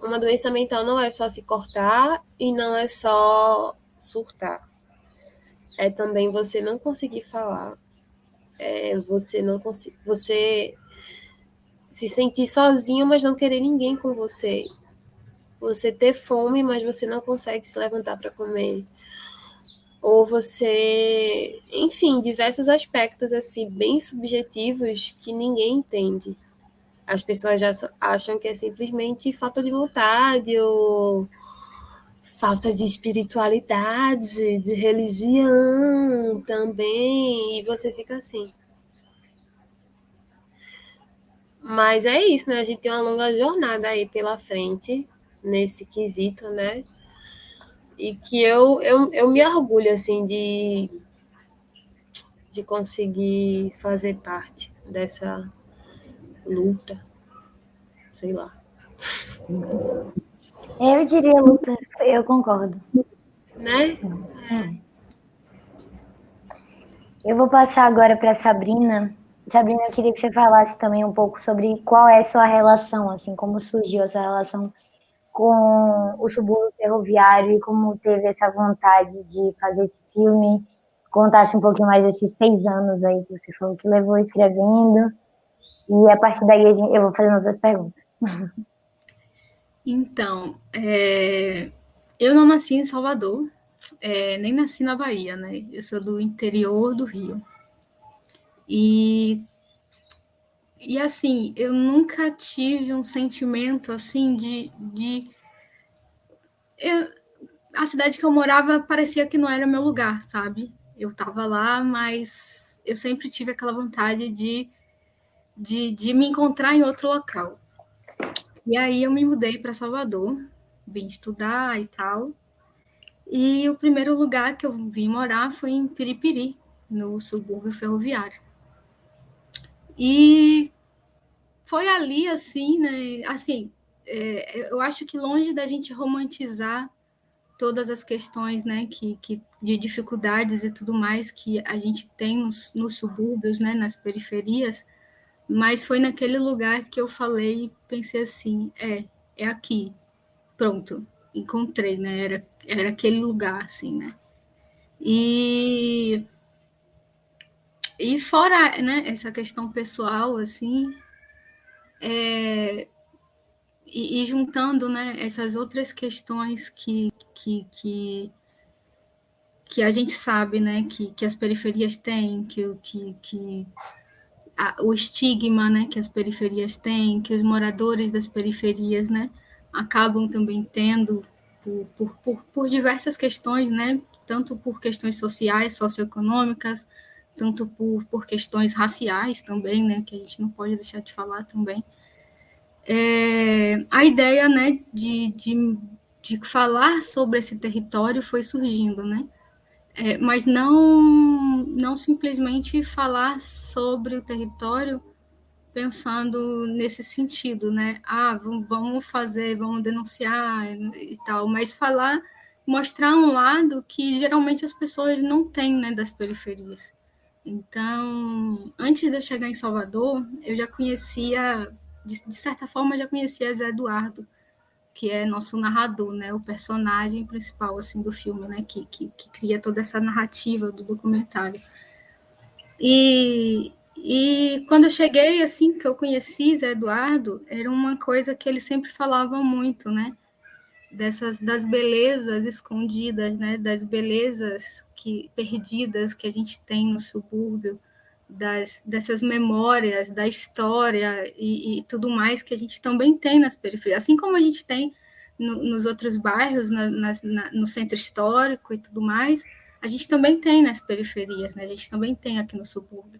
[SPEAKER 3] uma doença mental não é só se cortar e não é só surtar. é também você não conseguir falar, você se sentir sozinho, mas não querer ninguém com você. Você ter fome, mas você não consegue se levantar para comer. Ou você, enfim, diversos aspectos assim bem subjetivos que ninguém entende. As pessoas já acham que é simplesmente falta de vontade ou falta de espiritualidade, de religião também, e você fica assim. Mas é isso, né? A gente tem uma longa jornada aí pela frente nesse quesito, né? E que eu me orgulho, assim, de conseguir fazer parte dessa luta, sei lá.
[SPEAKER 1] Eu diria luta, eu concordo.
[SPEAKER 3] Né?
[SPEAKER 1] Eu vou passar agora para Sabrina. Sabrina, eu queria que você falasse também um pouco sobre qual é a sua relação, assim, como surgiu a sua relação com o subúrbio ferroviário e como teve essa vontade de fazer esse filme. Contasse um pouquinho mais desses 6 anos aí que você falou que levou escrevendo. E a partir daí eu vou fazendo outras perguntas.
[SPEAKER 4] Então, eu não nasci em Salvador, nem nasci na Bahia, né? Eu sou do interior do Rio. E assim, eu nunca tive um sentimento assim a cidade que eu morava parecia que não era meu lugar, sabe? Eu estava lá, mas eu sempre tive aquela vontade de me encontrar em outro local. E aí eu me mudei para Salvador, vim estudar e tal. E o primeiro lugar que eu vim morar foi em Piripiri, no subúrbio ferroviário. E foi ali, assim, né? Assim, eu acho que longe da gente romantizar todas as questões, né, de dificuldades e tudo mais que a gente tem nos subúrbios, né, nas periferias, mas foi naquele lugar que eu falei, pensei assim, é aqui, pronto, encontrei, né, era aquele lugar, assim, né. E fora, né, essa questão pessoal, assim, e juntando, né, essas outras questões que a gente sabe, né, que as periferias têm, o estigma, né, que as periferias têm, que os moradores das periferias, né, acabam também tendo por diversas questões, né, tanto por questões sociais, socioeconômicas, tanto por questões raciais também, né, que a gente não pode deixar de falar também. A ideia, né, de falar sobre esse território foi surgindo, né, mas não simplesmente falar sobre o território pensando nesse sentido, né? Vamos fazer, vamos denunciar e tal, mas mostrar um lado que geralmente as pessoas não têm, né, das periferias. Então, antes de eu chegar em Salvador, eu já conhecia, de certa forma, já conhecia Zé Eduardo, que é nosso narrador, né, o personagem principal assim do filme, né, que cria toda essa narrativa do documentário. E quando eu cheguei, assim, que eu conheci Zé Eduardo, era uma coisa que ele sempre falava muito, né, das belezas escondidas, né, das belezas perdidas que a gente tem no subúrbio, dessas memórias, da história e tudo mais que a gente também tem nas periferias, assim como a gente tem nos outros bairros, no centro histórico e tudo mais, a gente também tem nas periferias, né? A gente também tem aqui no subúrbio.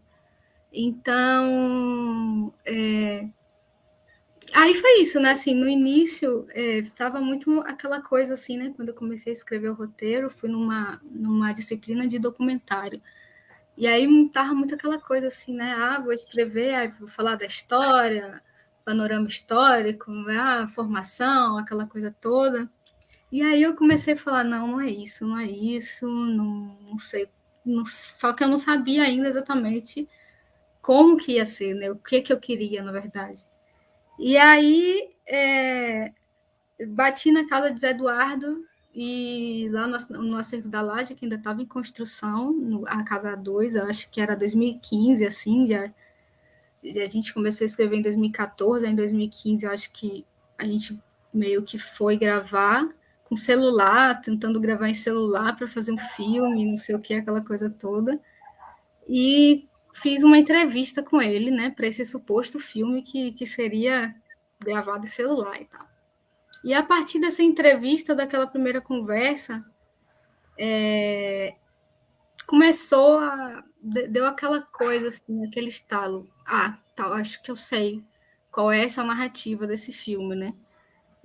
[SPEAKER 4] Então, aí foi isso, né? Assim, no início, estava muito aquela coisa assim, né? Quando eu comecei a escrever o roteiro, fui numa disciplina de documentário. E aí estava muito aquela coisa assim, né? Vou escrever, vou falar da história, panorama histórico, formação, aquela coisa toda. E aí eu comecei a falar, não é isso, não sei. Só que eu não sabia ainda exatamente como que ia ser, né? O que eu queria, na verdade. E aí bati na casa de Zé Eduardo e lá no Acervo da Laje, que ainda estava em construção, a Casa 2, eu acho que era 2015, assim, já a gente começou a escrever em 2014, em 2015 eu acho que a gente meio que foi gravar com celular, tentando gravar em celular para fazer um filme, não sei o que, aquela coisa toda. E fiz uma entrevista com ele, né, para esse suposto filme que seria gravado em celular e tal. E a partir dessa entrevista, daquela primeira conversa, começou a... deu aquela coisa, assim, aquele estalo. Tá, acho que eu sei qual é essa narrativa desse filme, né?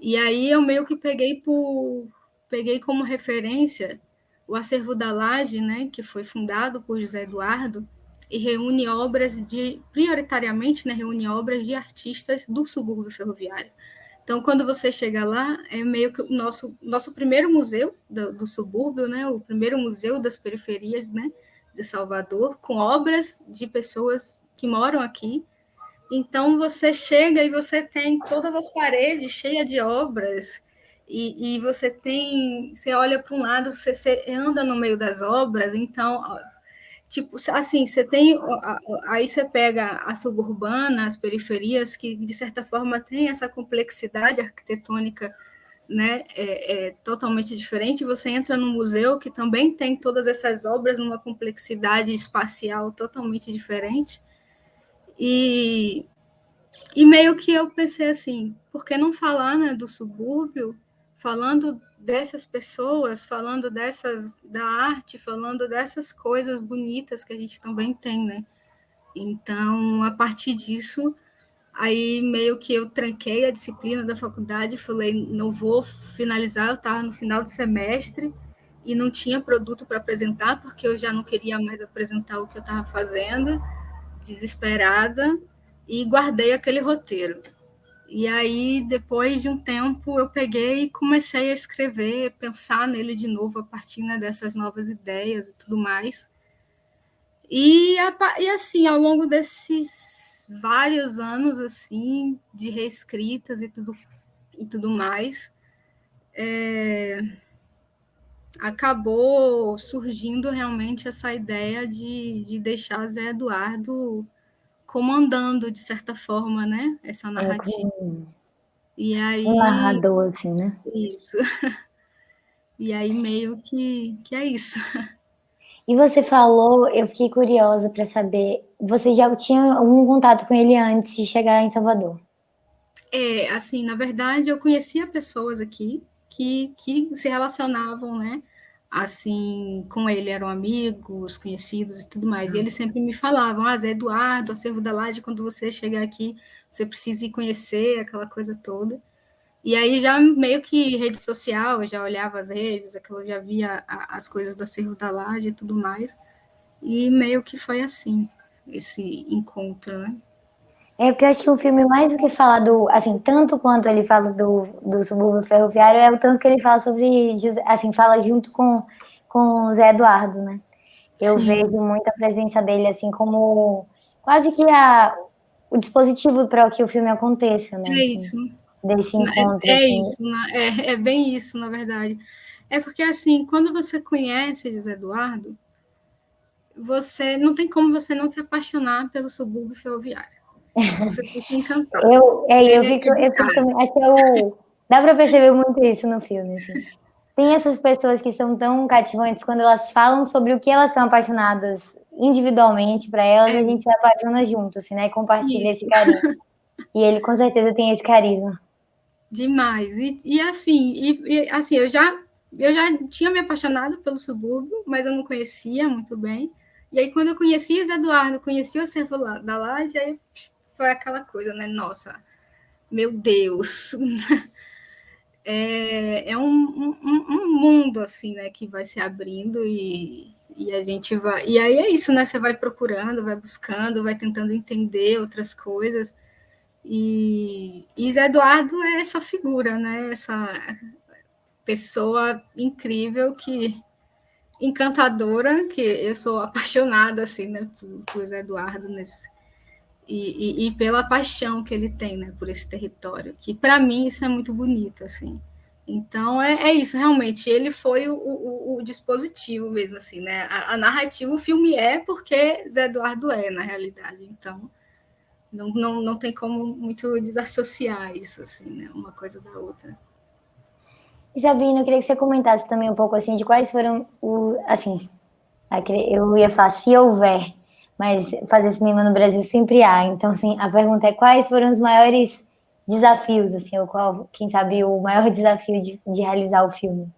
[SPEAKER 4] E aí eu meio que peguei como referência o Acervo da Laje, né, que foi fundado por José Eduardo, e reúne obras prioritariamente, né, reúne obras de artistas do subúrbio ferroviário. Então, quando você chega lá, é meio que o nosso primeiro museu do subúrbio, né, o primeiro museu das periferias, né, de Salvador, com obras de pessoas que moram aqui. Então, você chega e você tem todas as paredes cheias de obras, e você olha para um lado, você anda no meio das obras, então, tipo, assim, você tem, aí você pega a suburbana, as periferias, que de certa forma tem essa complexidade arquitetônica, né, totalmente diferente. Você entra num museu que também tem todas essas obras numa complexidade espacial totalmente diferente, e meio que eu pensei assim, por que não falar, né, do subúrbio, falando dessas pessoas, falando da arte, falando dessas coisas bonitas que a gente também tem, né? Então, a partir disso, aí meio que eu tranquei a disciplina da faculdade, falei, não vou finalizar, eu estava no final do semestre e não tinha produto para apresentar, porque eu já não queria mais apresentar o que eu estava fazendo, desesperada, e guardei aquele roteiro. E aí, depois de um tempo, eu peguei e comecei a escrever, pensar nele de novo a partir, né, dessas novas ideias e tudo mais. E assim, ao longo desses vários anos assim de reescritas e tudo mais, acabou surgindo realmente essa ideia de deixar Zé Eduardo comandando, de certa forma, né, essa narrativa. E aí,
[SPEAKER 1] um narrador, assim, né?
[SPEAKER 4] isso. E aí meio que é isso.
[SPEAKER 1] E você falou, eu fiquei curiosa para saber, você já tinha algum contato com ele antes de chegar em Salvador?
[SPEAKER 4] Assim, na verdade, eu conhecia pessoas aqui que se relacionavam, né, assim, com ele, eram amigos, conhecidos e tudo mais. E eles sempre me falavam, Zé Eduardo, Acervo da Laje, quando você chegar aqui, você precisa ir conhecer, aquela coisa toda. E aí já meio que rede social, eu já olhava as redes, eu já via as coisas do Acervo da Laje e tudo mais. E meio que foi assim, esse encontro, né?
[SPEAKER 1] Porque eu acho que o filme, mais do que falar do, assim, tanto quanto ele fala do subúrbio ferroviário, é o tanto que ele fala sobre, assim, fala junto com o Zé Eduardo, né? Eu
[SPEAKER 4] Sim.
[SPEAKER 1] vejo muita presença dele, assim, como quase que o dispositivo para que o filme aconteça, né? Assim,
[SPEAKER 4] Isso.
[SPEAKER 1] desse encontro.
[SPEAKER 4] Isso, é bem isso, na verdade. É porque, assim, quando você conhece José Eduardo, você não tem como você não se apaixonar pelo subúrbio ferroviário. Você fica encantado.
[SPEAKER 1] Eu fico, acho que dá para perceber muito isso no filme, assim. Tem essas pessoas que são tão cativantes quando elas falam sobre o que elas são apaixonadas individualmente para elas, a gente se apaixona junto, assim, né? E compartilha esse carinho. E ele com certeza tem esse carisma.
[SPEAKER 4] Demais. Assim, eu já tinha me apaixonado pelo subúrbio, mas eu não conhecia muito bem. E aí, quando eu conheci o Zé Eduardo, conheci o Acervo da Laje, aí foi aquela coisa, né? Nossa, meu Deus! É um mundo, assim, né, que vai se abrindo e a gente vai... E aí é isso, né? Você vai procurando, vai buscando, vai tentando entender outras coisas. E Zé Eduardo é essa figura, né? Essa pessoa incrível, encantadora, que eu sou apaixonada, assim, né, por Zé Eduardo e pela paixão que ele tem, né, por esse território, que para mim isso é muito bonito, assim. Então, é isso, realmente, ele foi o dispositivo mesmo, assim, né? A narrativa, o filme é porque Zé Eduardo é, na realidade. Então, não tem como muito desassociar isso, assim, né? Uma coisa da outra.
[SPEAKER 1] E Sabina, eu queria que você comentasse também um pouco assim de quais foram assim, eu ia falar se houver, mas fazer cinema no Brasil sempre há. Então, assim, a pergunta é quais foram os maiores desafios, assim, ou qual, quem sabe, o maior desafio de realizar o filme?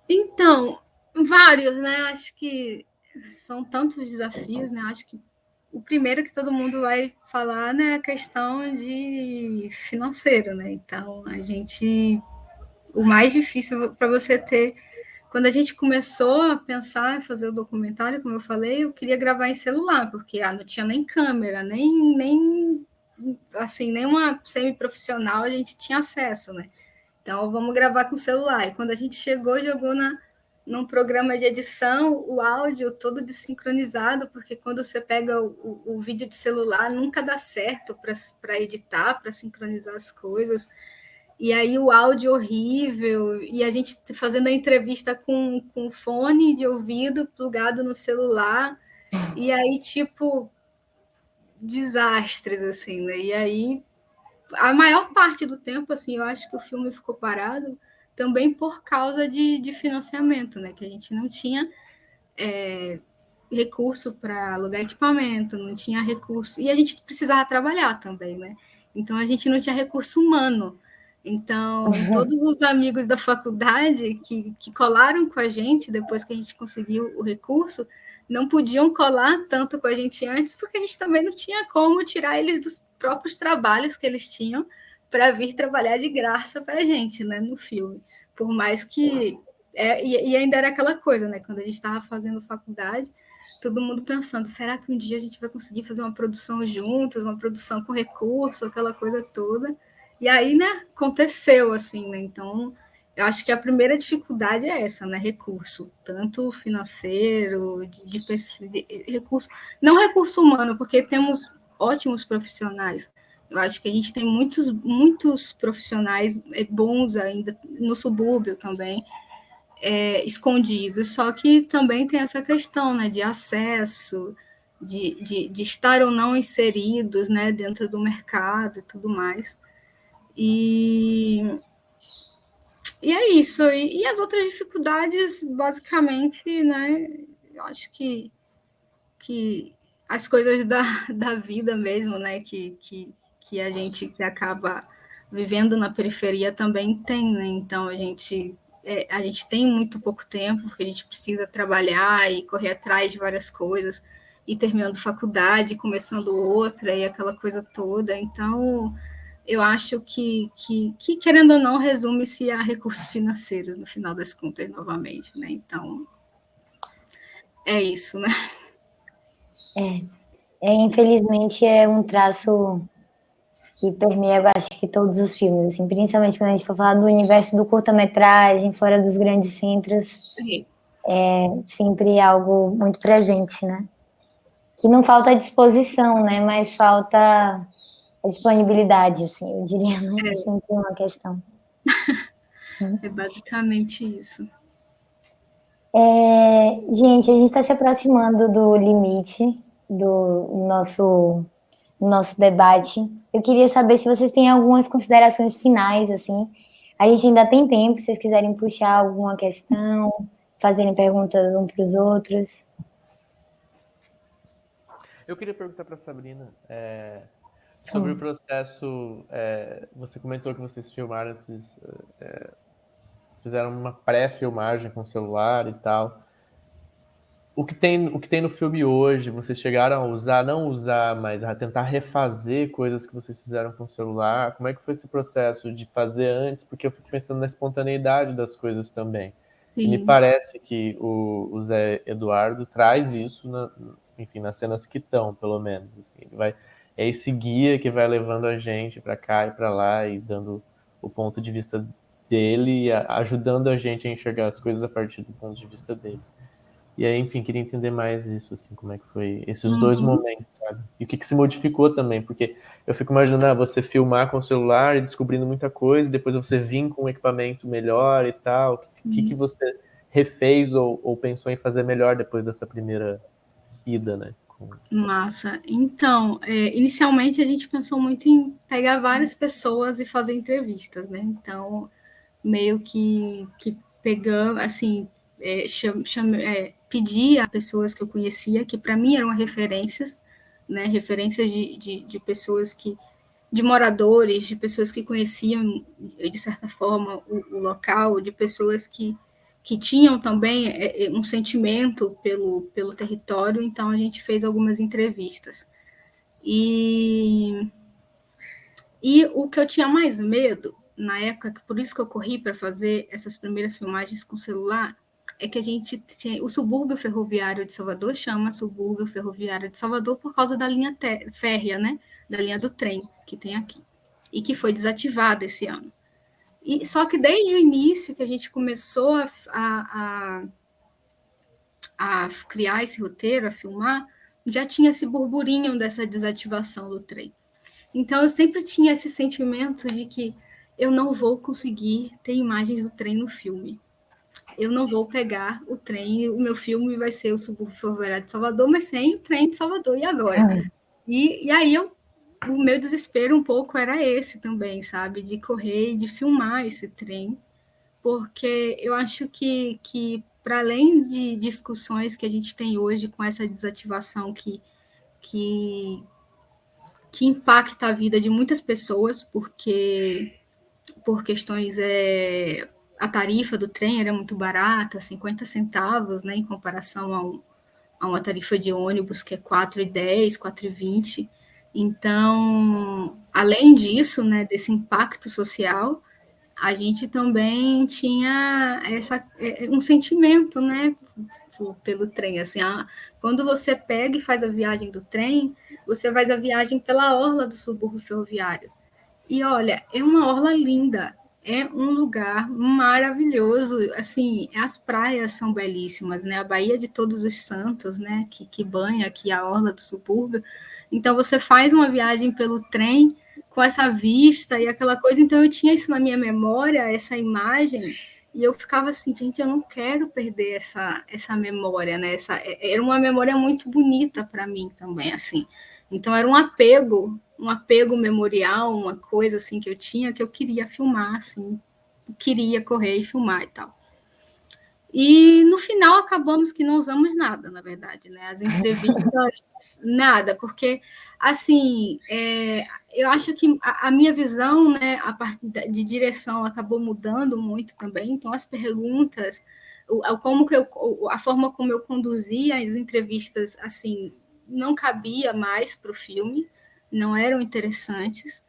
[SPEAKER 4] Então, vários, né? Acho que são tantos desafios, né? Acho que o primeiro que todo mundo vai falar, né, é a questão de financeiro, né? Então, o mais difícil para você ter, quando a gente começou a pensar em fazer o documentário, como eu falei, eu queria gravar em celular, porque não tinha nem câmera, nem assim, nenhuma semi-profissional a gente tinha acesso, né? Então, vamos gravar com o celular. E quando a gente chegou, jogou num programa de edição, o áudio todo desincronizado, porque quando você pega o vídeo de celular, nunca dá certo para editar, para sincronizar as coisas. E aí o áudio horrível, e a gente fazendo a entrevista com fone de ouvido plugado no celular, e aí, tipo, desastres, assim, né? E aí a maior parte do tempo, assim, eu acho que o filme ficou parado também por causa de financiamento, né? Que a gente não tinha recurso para alugar equipamento, não tinha recurso. E a gente precisava trabalhar também, né? Então a gente não tinha recurso humano. Então, todos os amigos da faculdade que colaram com a gente depois que a gente conseguiu o recurso, não podiam colar tanto com a gente antes, porque a gente também não tinha como tirar eles dos próprios trabalhos que eles tinham para vir trabalhar de graça para a gente, né, no filme. Por mais que. E ainda era aquela coisa, né? Quando a gente estava fazendo faculdade, todo mundo pensando, será que um dia a gente vai conseguir fazer uma produção juntos, uma produção com recurso, aquela coisa toda. E aí, né, aconteceu, assim, né? Então, eu acho que a primeira dificuldade é essa, né? Recurso, tanto financeiro, de recurso, não recurso humano, porque temos ótimos profissionais. Eu acho que a gente tem muitos profissionais bons ainda no subúrbio também, escondidos, só que também tem essa questão, né, de acesso, de estar ou não inseridos, né, dentro do mercado e tudo mais. E, e é isso. E as outras dificuldades, basicamente, né, eu acho que as coisas da vida mesmo, né, que a gente que acaba vivendo na periferia também tem, né? Então a gente tem muito pouco tempo, porque a gente precisa trabalhar e correr atrás de várias coisas, e terminando faculdade, começando outra, e aquela coisa toda. Então, eu acho que querendo ou não, resume-se a recursos financeiros, no final das contas, novamente, né? Então, é isso, né?
[SPEAKER 1] Infelizmente é um traço que permeia, eu acho que todos os filmes, assim, principalmente quando a gente for falar do universo do curta-metragem, fora dos grandes centros, sempre algo muito presente, né? Que não falta disposição, né? Mas falta a disponibilidade, assim, eu diria, né? É sempre uma questão.
[SPEAKER 4] É basicamente isso.
[SPEAKER 1] Gente, a gente está se aproximando do limite do nosso debate. Eu queria saber se vocês têm algumas considerações finais, assim. A gente ainda tem tempo, se vocês quiserem puxar alguma questão, fazerem perguntas uns para os outros.
[SPEAKER 2] Eu queria perguntar para a Sabrina sobre o processo. Você comentou que vocês filmaram fizeram uma pré-filmagem com o celular e tal. O que tem no filme hoje, vocês chegaram a usar, não usar, mas a tentar refazer coisas que vocês fizeram com o celular? Como é que foi esse processo de fazer antes? Porque eu fico pensando na espontaneidade das coisas também. E me
[SPEAKER 4] Sim.
[SPEAKER 2] parece que o Zé Eduardo traz isso, enfim, nas cenas que estão, pelo menos. Assim, é esse guia que vai levando a gente para cá e para lá e dando o ponto de vista dele, ajudando a gente a enxergar as coisas a partir do ponto de vista dele. E aí, enfim, queria entender mais isso, assim, como é que foi esses dois momentos, sabe? E o que se modificou também, porque eu fico imaginando você filmar com o celular e descobrindo muita coisa, depois você vir com um equipamento melhor e tal. O que você refez ou pensou em fazer melhor depois dessa primeira ida, né?
[SPEAKER 4] Massa. Então, inicialmente a gente pensou muito em pegar várias pessoas e fazer entrevistas, né? Então, meio que pegando, assim, pedi a pessoas que eu conhecia, que para mim eram referências, né? Referências de pessoas que, de moradores, de pessoas que conheciam, de certa forma, o local, de pessoas que tinham também um sentimento pelo território, então a gente fez algumas entrevistas. E o que eu tinha mais medo, na época, por isso que eu corri para fazer essas primeiras filmagens com celular, é que a gente tem o subúrbio ferroviário de Salvador, chama subúrbio ferroviário de Salvador por causa da linha férrea, né? Da linha do trem que tem aqui, e que foi desativada esse ano. E, só que desde o início que a gente começou a criar esse roteiro, a filmar, já tinha esse burburinho dessa desativação do trem. Então eu sempre tinha esse sentimento de que eu não vou conseguir ter imagens do trem no filme. Eu não vou pegar o trem, o meu filme vai ser o subúrbio ferroviário de Salvador, mas sem o trem de Salvador, e agora? E aí o meu desespero um pouco era esse também, sabe? De correr e de filmar esse trem, porque eu acho que para além de discussões que a gente tem hoje com essa desativação que impacta a vida de muitas pessoas, porque por questões a tarifa do trem era muito barata, 50 centavos, né, em comparação a uma tarifa de ônibus que é 4,10, 4,20. Então, além disso, né, desse impacto social, a gente também tinha um sentimento, né, pelo trem, assim, quando você pega e faz a viagem do trem, você faz a viagem pela orla do subúrbio ferroviário. E olha, é uma orla linda, é um lugar maravilhoso, assim, as praias são belíssimas, né? A Baía de Todos os Santos, né, que banha aqui a orla do subúrbio. Então você faz uma viagem pelo trem com essa vista e aquela coisa, então eu tinha isso na minha memória, essa imagem, e eu ficava assim, gente, eu não quero perder essa memória, né? Era uma memória muito bonita para mim também, assim. Então era um apego memorial, uma coisa assim que eu tinha, que eu queria filmar, assim, queria correr e filmar e tal. E no final acabamos que não usamos nada, na verdade, né? As entrevistas, nada, porque assim, eu acho que a minha visão, né, a parte de direção acabou mudando muito também. Então as perguntas, a forma como eu conduzia as entrevistas, assim, não cabia mais para o filme, não eram interessantes.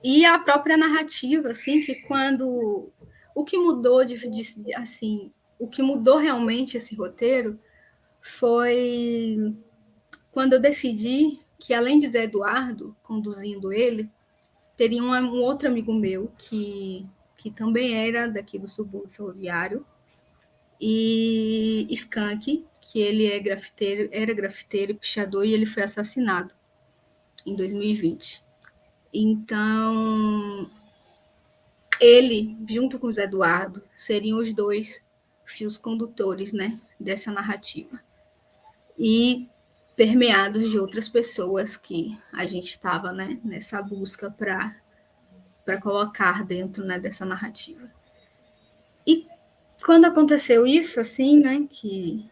[SPEAKER 4] E a própria narrativa, assim, que quando o que mudou assim, o que mudou realmente esse roteiro foi quando eu decidi que, além de Zé Eduardo conduzindo ele, teria um outro amigo meu que também era daqui do subúrbio ferroviário, e Skank, que ele era grafiteiro e pichador, e ele foi assassinado em 2020. Então, ele, junto com o Zé Eduardo, seriam os dois fios condutores, né, dessa narrativa. E permeados de outras pessoas que a gente estava, né, nessa busca para colocar dentro, né, dessa narrativa. E quando aconteceu isso, assim, né, que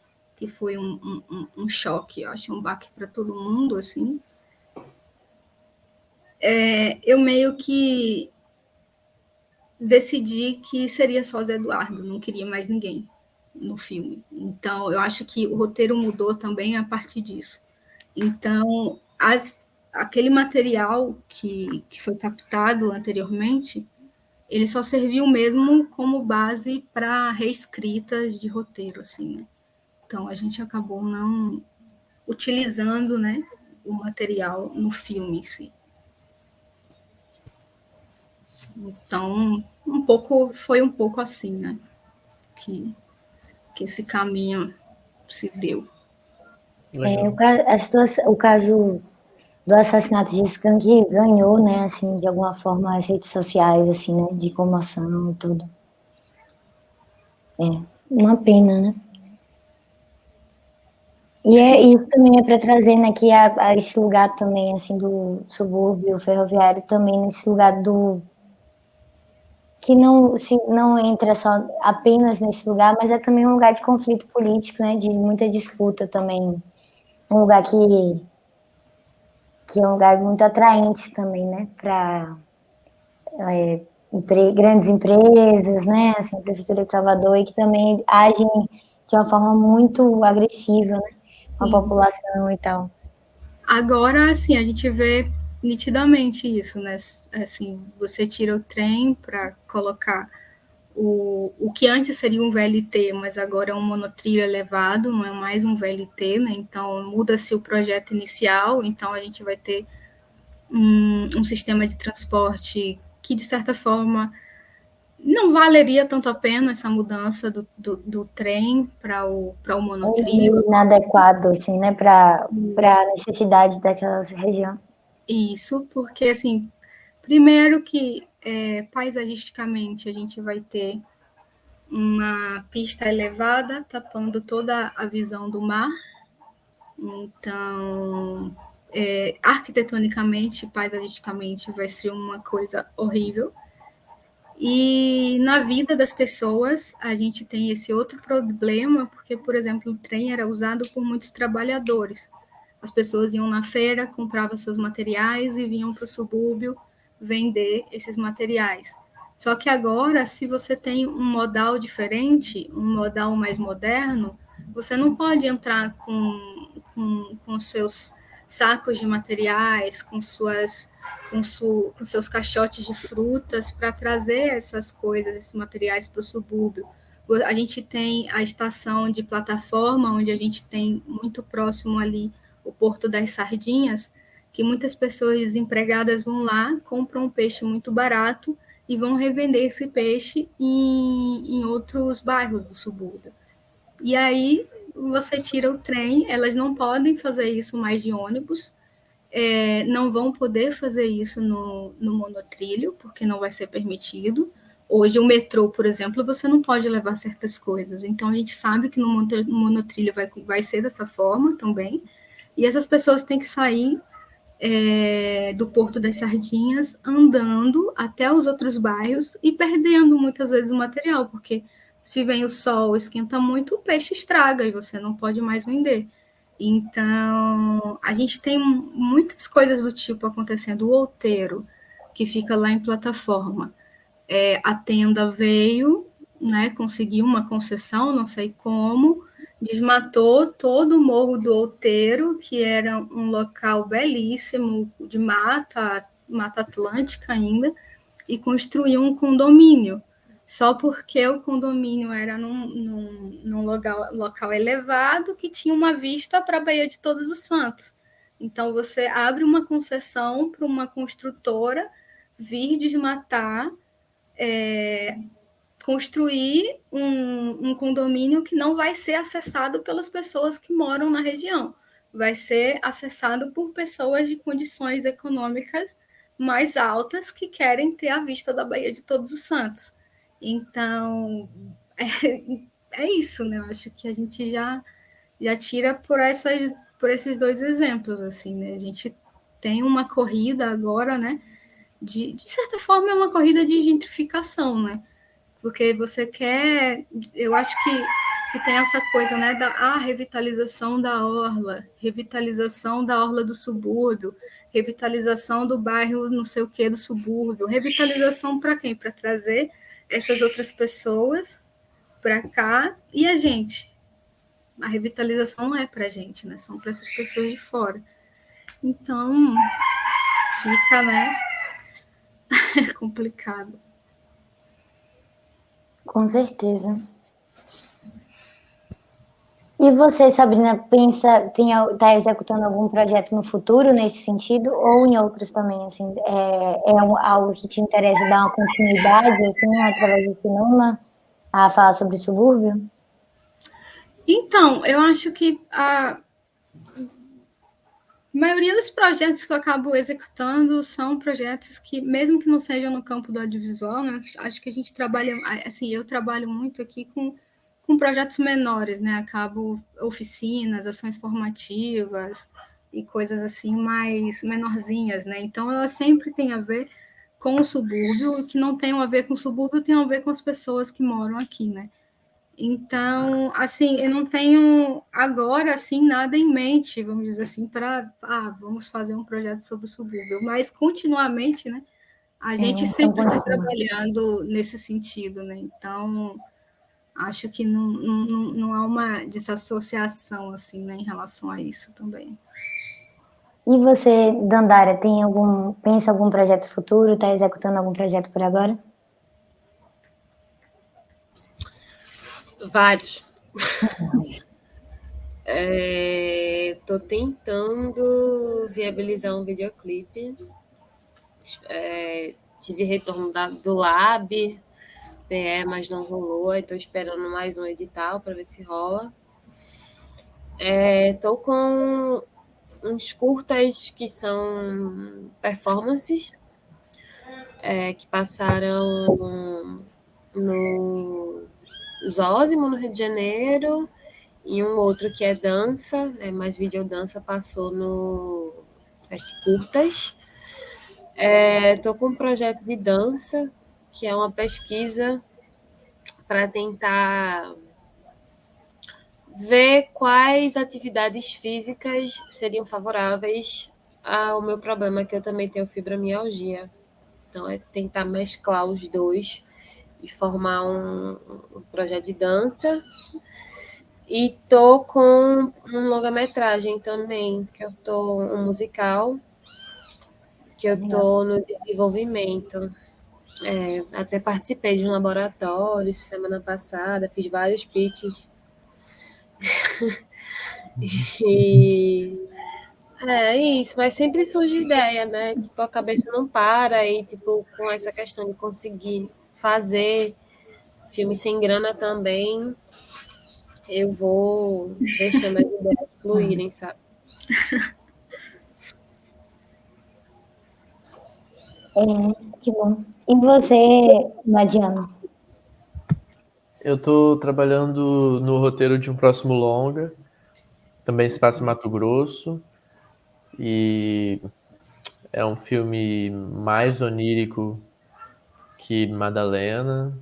[SPEAKER 4] foi um choque, eu acho, um baque para todo mundo, assim, eu meio que decidi que seria só Zé Eduardo, não queria mais ninguém no filme. Então, eu acho que o roteiro mudou também a partir disso. Então, aquele material que foi captado anteriormente, ele só serviu mesmo como base para reescritas de roteiro, assim, né? Então, a gente acabou não utilizando, né, o material no filme em si. Então, foi um pouco assim, né? Que que esse caminho se deu.
[SPEAKER 1] O caso do assassinato de Skank ganhou, né, assim, de alguma forma as redes sociais, assim, né, de comoção e tudo. Uma pena, né? E isso também é para trazer, né, que a esse lugar também, assim, do subúrbio ferroviário, também nesse lugar do que não entra só apenas nesse lugar, mas é também um lugar de conflito político, né, de muita disputa também, um lugar que é um lugar muito atraente também, né, para grandes empresas, né, assim, a Prefeitura de Salvador, e que também agem de uma forma muito agressiva, né, com a população e tal.
[SPEAKER 4] Agora, assim, a gente vê nitidamente isso, né? Assim, você tira o trem para colocar o que antes seria um VLT, mas agora é um monotrilho elevado, não é mais um VLT, né? Então, muda-se o projeto inicial, então a gente vai ter um sistema de transporte que, de certa forma, não valeria tanto a pena essa mudança do trem para o monotrilho.
[SPEAKER 1] É inadequado, assim, né, para a necessidade daquela região.
[SPEAKER 4] Isso, porque, assim, primeiro que paisagisticamente a gente vai ter uma pista elevada tapando toda a visão do mar. Então, arquitetonicamente, paisagisticamente, vai ser uma coisa horrível. E na vida das pessoas, a gente tem esse outro problema, porque, por exemplo, o trem era usado por muitos trabalhadores. As pessoas iam na feira, compravam seus materiais e vinham para o subúrbio vender esses materiais. Só que agora, se você tem um modal diferente, um modal mais moderno, você não pode entrar com seus sacos de materiais, com seus caixotes de frutas para trazer essas coisas, esses materiais para o subúrbio. A gente tem a estação de plataforma, onde a gente tem muito próximo ali o Porto das Sardinhas, que muitas pessoas desempregadas vão lá, compram um peixe muito barato e vão revender esse peixe em outros bairros do subúrbio. E aí você tira o trem, elas não podem fazer isso mais de ônibus, não vão poder fazer isso no monotrilho, porque não vai ser permitido. Hoje, o metrô, por exemplo, você não pode levar certas coisas. Então, a gente sabe que no monotrilho vai ser dessa forma também. E essas pessoas têm que sair do Porto das Sardinhas andando até os outros bairros e perdendo muitas vezes o material, porque se vem o sol, esquenta muito, o peixe estraga e você não pode mais vender. Então, a gente tem muitas coisas do tipo acontecendo. O outeiro, que fica lá em plataforma, a tenda veio, né, conseguiu uma concessão, não sei como, desmatou todo o Morro do Outeiro, que era um local belíssimo de mata atlântica ainda, e construiu um condomínio. Só porque o condomínio era num local elevado que tinha uma vista para a Baía de Todos os Santos. Então, você abre uma concessão para uma construtora vir desmatar, construir um condomínio que não vai ser acessado pelas pessoas que moram na região. Vai ser acessado por pessoas de condições econômicas mais altas que querem ter a vista da Baía de Todos os Santos. Então, é isso, né? Eu acho que a gente já tira por esses dois exemplos, assim, né? A gente tem uma corrida agora, né? De certa forma, é uma corrida de gentrificação, né? Porque você quer... Eu acho que tem essa coisa, né? Da revitalização da orla do subúrbio, revitalização do bairro não sei o que do subúrbio. Revitalização para quem? Para trazer essas outras pessoas para cá e a gente. A revitalização não é para a gente, né? São para essas pessoas de fora. Então, fica, né? complicado.
[SPEAKER 1] Com certeza. E você, Sabrina, está executando algum projeto no futuro nesse sentido ou em outros também? Assim, algo que te interessa dar uma continuidade assim, através do cinema a falar sobre o subúrbio?
[SPEAKER 4] Então, eu acho que a maioria dos projetos que eu acabo executando são projetos que, mesmo que não sejam no campo do audiovisual, né, acho que a gente trabalha, assim, eu trabalho muito aqui com projetos menores, né, acabo oficinas, ações formativas e coisas assim mais menorzinhas, né, então ela sempre tem a ver com o subúrbio, o que não tem a ver com o subúrbio tem a ver com as pessoas que moram aqui, né. Então, assim, eu não tenho agora assim nada em mente, vamos dizer assim, para vamos fazer um projeto sobre o subúrbio, mas continuamente, né? A gente sempre está trabalhando nesse sentido, né? Então, acho que não há uma desassociação assim, né, em relação a isso também.
[SPEAKER 1] E você, Dandara, pensa algum projeto futuro? Está executando algum projeto por agora?
[SPEAKER 3] Vários. Estou tentando viabilizar um videoclipe. Tive retorno do Lab, mas não rolou. Estou esperando mais um edital para ver se rola. Estou com uns curtas que são performances, que passaram no Zósimo, no Rio de Janeiro, e um outro que é dança, mais videodança, passou no Fest Curtas. Estou com um projeto de dança, que é uma pesquisa para tentar ver quais atividades físicas seriam favoráveis ao meu problema, que eu também tenho fibromialgia. Então, é tentar mesclar os dois e formar um projeto de dança. E tô com um longa-metragem também, um musical, que eu tô no desenvolvimento. Até participei de um laboratório semana passada, fiz vários pitches. E é isso, mas sempre surge ideia, né? Tipo, a cabeça não para e, tipo, com essa questão de conseguir fazer filme sem grana também, eu vou deixando as ideias fluírem, sabe?
[SPEAKER 1] Que bom. E você, Madiana?
[SPEAKER 2] Eu estou trabalhando no roteiro de um próximo longa, também se passa em Mato Grosso, e é um filme mais onírico que Madalena,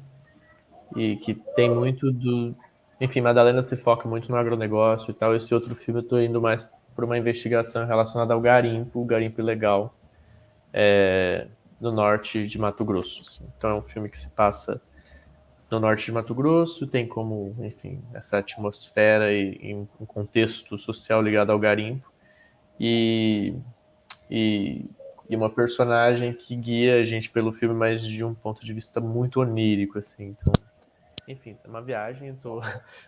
[SPEAKER 2] e que tem muito do... Enfim, Madalena se foca muito no agronegócio e tal. Esse outro filme eu estou indo mais por uma investigação relacionada ao garimpo, o garimpo ilegal, no norte de Mato Grosso. Assim. Então é um filme que se passa no norte de Mato Grosso, tem como, enfim, essa atmosfera e um contexto social ligado ao garimpo, e uma personagem que guia a gente pelo filme, mas de um ponto de vista muito onírico, assim. Então, enfim, é uma viagem, estou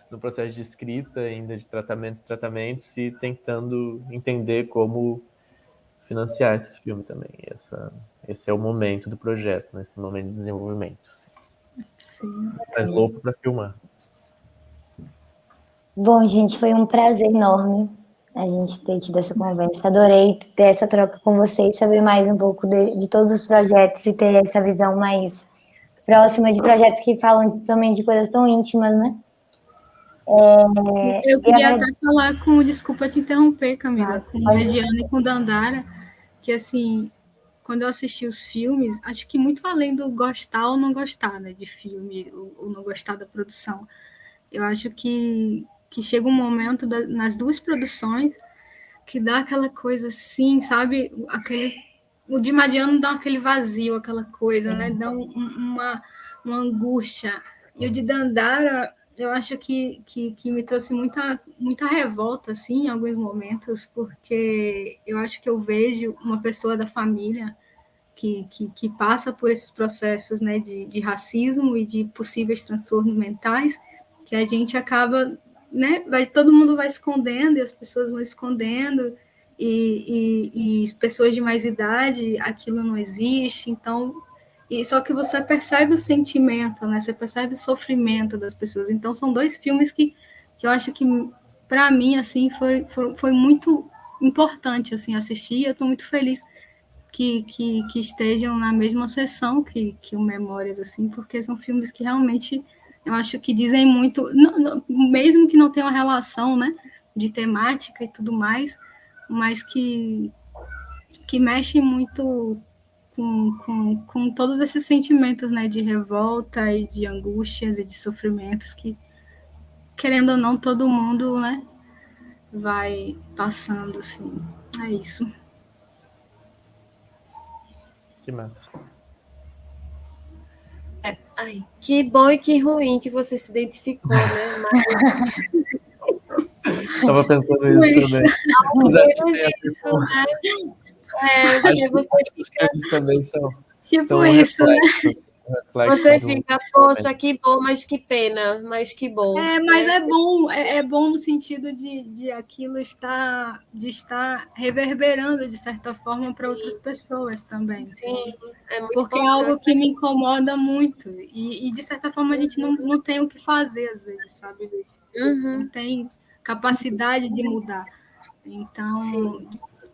[SPEAKER 2] no processo de escrita ainda, de tratamentos, e tentando entender como financiar esse filme também. Esse é o momento do projeto, né? Esse momento de desenvolvimento. Assim.
[SPEAKER 4] Sim.
[SPEAKER 2] Mais louco para filmar.
[SPEAKER 1] Bom, gente, foi um prazer enorme a gente ter tido essa conversa. Adorei ter essa troca com vocês, saber mais um pouco de todos os projetos e ter essa visão mais próxima de projetos que falam também de coisas tão íntimas, né?
[SPEAKER 4] Eu queria até falar desculpa te interromper, Camila, com Mediana e com Dandara, que assim, quando eu assisti os filmes, acho que muito além do gostar ou não gostar, né, de filme, ou não gostar da produção, eu acho que chega um momento nas duas produções que dá aquela coisa assim, sabe? O de Madiano dá aquele vazio, aquela coisa, né? Dá uma angústia. E o de Dandara, eu acho que me trouxe muita revolta, assim, em alguns momentos, porque eu acho que eu vejo uma pessoa da família que passa por esses processos, né, de racismo e de possíveis transtornos mentais, que a gente acaba, né, todo mundo vai escondendo e as pessoas vão escondendo, e pessoas de mais idade, aquilo não existe, então, só que você percebe o sentimento, né, você percebe o sofrimento das pessoas, então são dois filmes que que eu acho que, para mim, assim, foi muito importante, assim, assistir. Eu estou muito feliz que estejam na mesma sessão que o Memórias, assim, porque são filmes que realmente eu acho que dizem muito, mesmo que não tenha uma relação, né, de temática e tudo mais, mas que mexem muito com todos esses sentimentos, né, de revolta e de angústias e de sofrimentos que, querendo ou não, todo mundo, né, vai passando, assim. É isso.
[SPEAKER 2] Que massa.
[SPEAKER 3] Ai, que bom e que ruim que você se identificou, né? Mas
[SPEAKER 2] Estava pensando isso também.
[SPEAKER 3] ao menos isso, né? Porque
[SPEAKER 2] Acho que os filmes também são
[SPEAKER 4] Tipo isso, né?
[SPEAKER 3] Você fica, poxa, que bom, mas que pena, mas que bom.
[SPEAKER 4] Mas é bom no sentido de aquilo estar reverberando, de certa forma, para outras pessoas também.
[SPEAKER 3] Sim, é muito
[SPEAKER 4] porque
[SPEAKER 3] importante.
[SPEAKER 4] É algo que me incomoda muito. E de certa forma, a gente não tem o que fazer, às vezes, sabe? Não tem capacidade de mudar. Então, sim,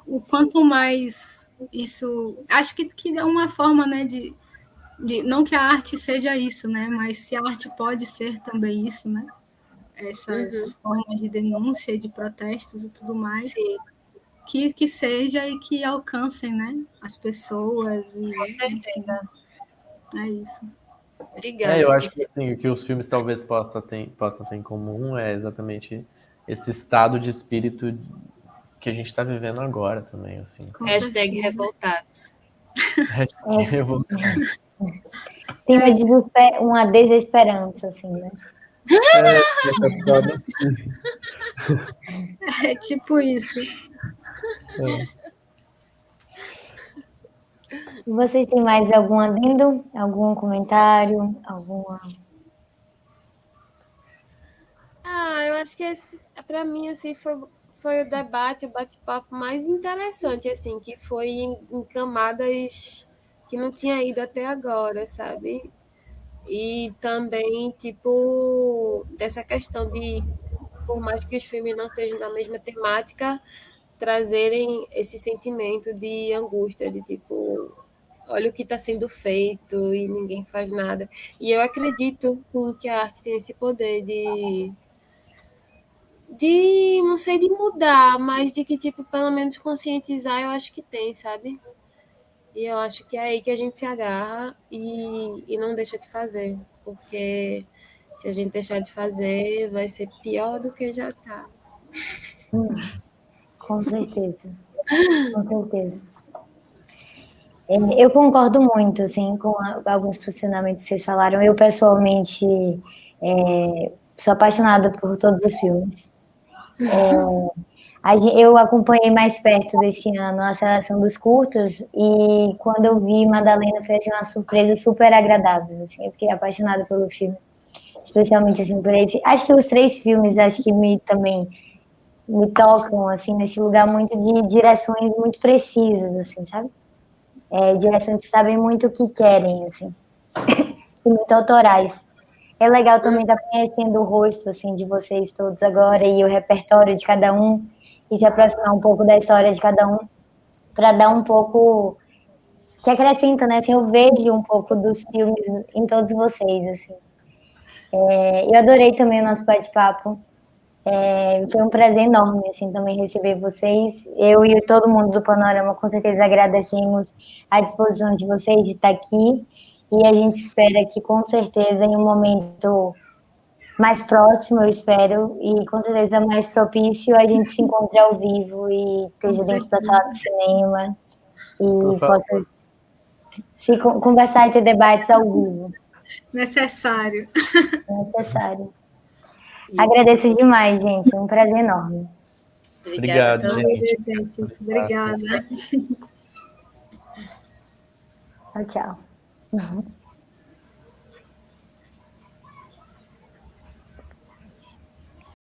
[SPEAKER 4] o quanto mais isso... Acho que é uma forma, né, de não que a arte seja isso, né? Mas se a arte pode ser também isso, né? Essas formas de denúncia, de protestos e tudo mais, que seja e que alcancem, né, as pessoas e,
[SPEAKER 3] com certeza.
[SPEAKER 4] Enfim, é isso.
[SPEAKER 3] Obrigada.
[SPEAKER 2] Eu acho que assim, o que os filmes talvez possam ter em comum é exatamente esse estado de espírito que a gente está vivendo agora também, assim.
[SPEAKER 3] Hashtag revoltados.
[SPEAKER 2] Hashtag revoltados.
[SPEAKER 1] Tem uma desesperança, assim, né?
[SPEAKER 4] É tipo isso.
[SPEAKER 1] Vocês têm mais algum adendo? Algum comentário? Alguma...
[SPEAKER 3] Eu acho que para mim assim foi o debate, o bate-papo mais interessante, assim, que foi em camadas que não tinha ido até agora, sabe? E também, tipo, dessa questão de, por mais que os filmes não sejam da mesma temática, trazerem esse sentimento de angústia, de tipo, olha o que está sendo feito e ninguém faz nada. E eu acredito que a arte tem esse poder não sei, de mudar, mas de que, tipo, pelo menos conscientizar, eu acho que tem, sabe? E eu acho que é aí que a gente se agarra e não deixa de fazer, porque se a gente deixar de fazer, vai ser pior do que já tá.
[SPEAKER 1] Com certeza. Com certeza. Eu concordo muito, assim, com alguns posicionamentos que vocês falaram. Eu, pessoalmente, sou apaixonada por todos os filmes. Eu acompanhei mais perto desse ano a seleção dos curtas e quando eu vi Madalena foi assim, uma surpresa super agradável. Assim, eu fiquei apaixonada pelo filme, especialmente assim, por esse. Acho que os 3 filmes acho que também me tocam assim nesse lugar muito de direções muito precisas, assim, sabe? Direções que sabem muito o que querem, assim, e muito autorais. É legal também estar conhecendo o rosto assim de vocês todos agora e o repertório de cada um e se aproximar um pouco da história de cada um para dar um pouco que acrescenta, né? Assim, eu vejo um pouco dos filmes em todos vocês, assim. Eu adorei também o nosso bate-papo. Foi um prazer enorme, assim, também receber vocês. Eu e todo mundo do Panorama, com certeza, agradecemos a disposição de vocês de estar aqui. E a gente espera que, com certeza, em um momento mais próximo, eu espero, e com certeza mais propício, a gente se encontre ao vivo e esteja dentro da sala de cinema e possa conversar e ter debates ao vivo.
[SPEAKER 4] Necessário.
[SPEAKER 1] Necessário. Isso. Agradeço demais, gente. Um prazer enorme.
[SPEAKER 2] Obrigado,
[SPEAKER 4] gente. Obrigada.
[SPEAKER 1] Tchau, tchau.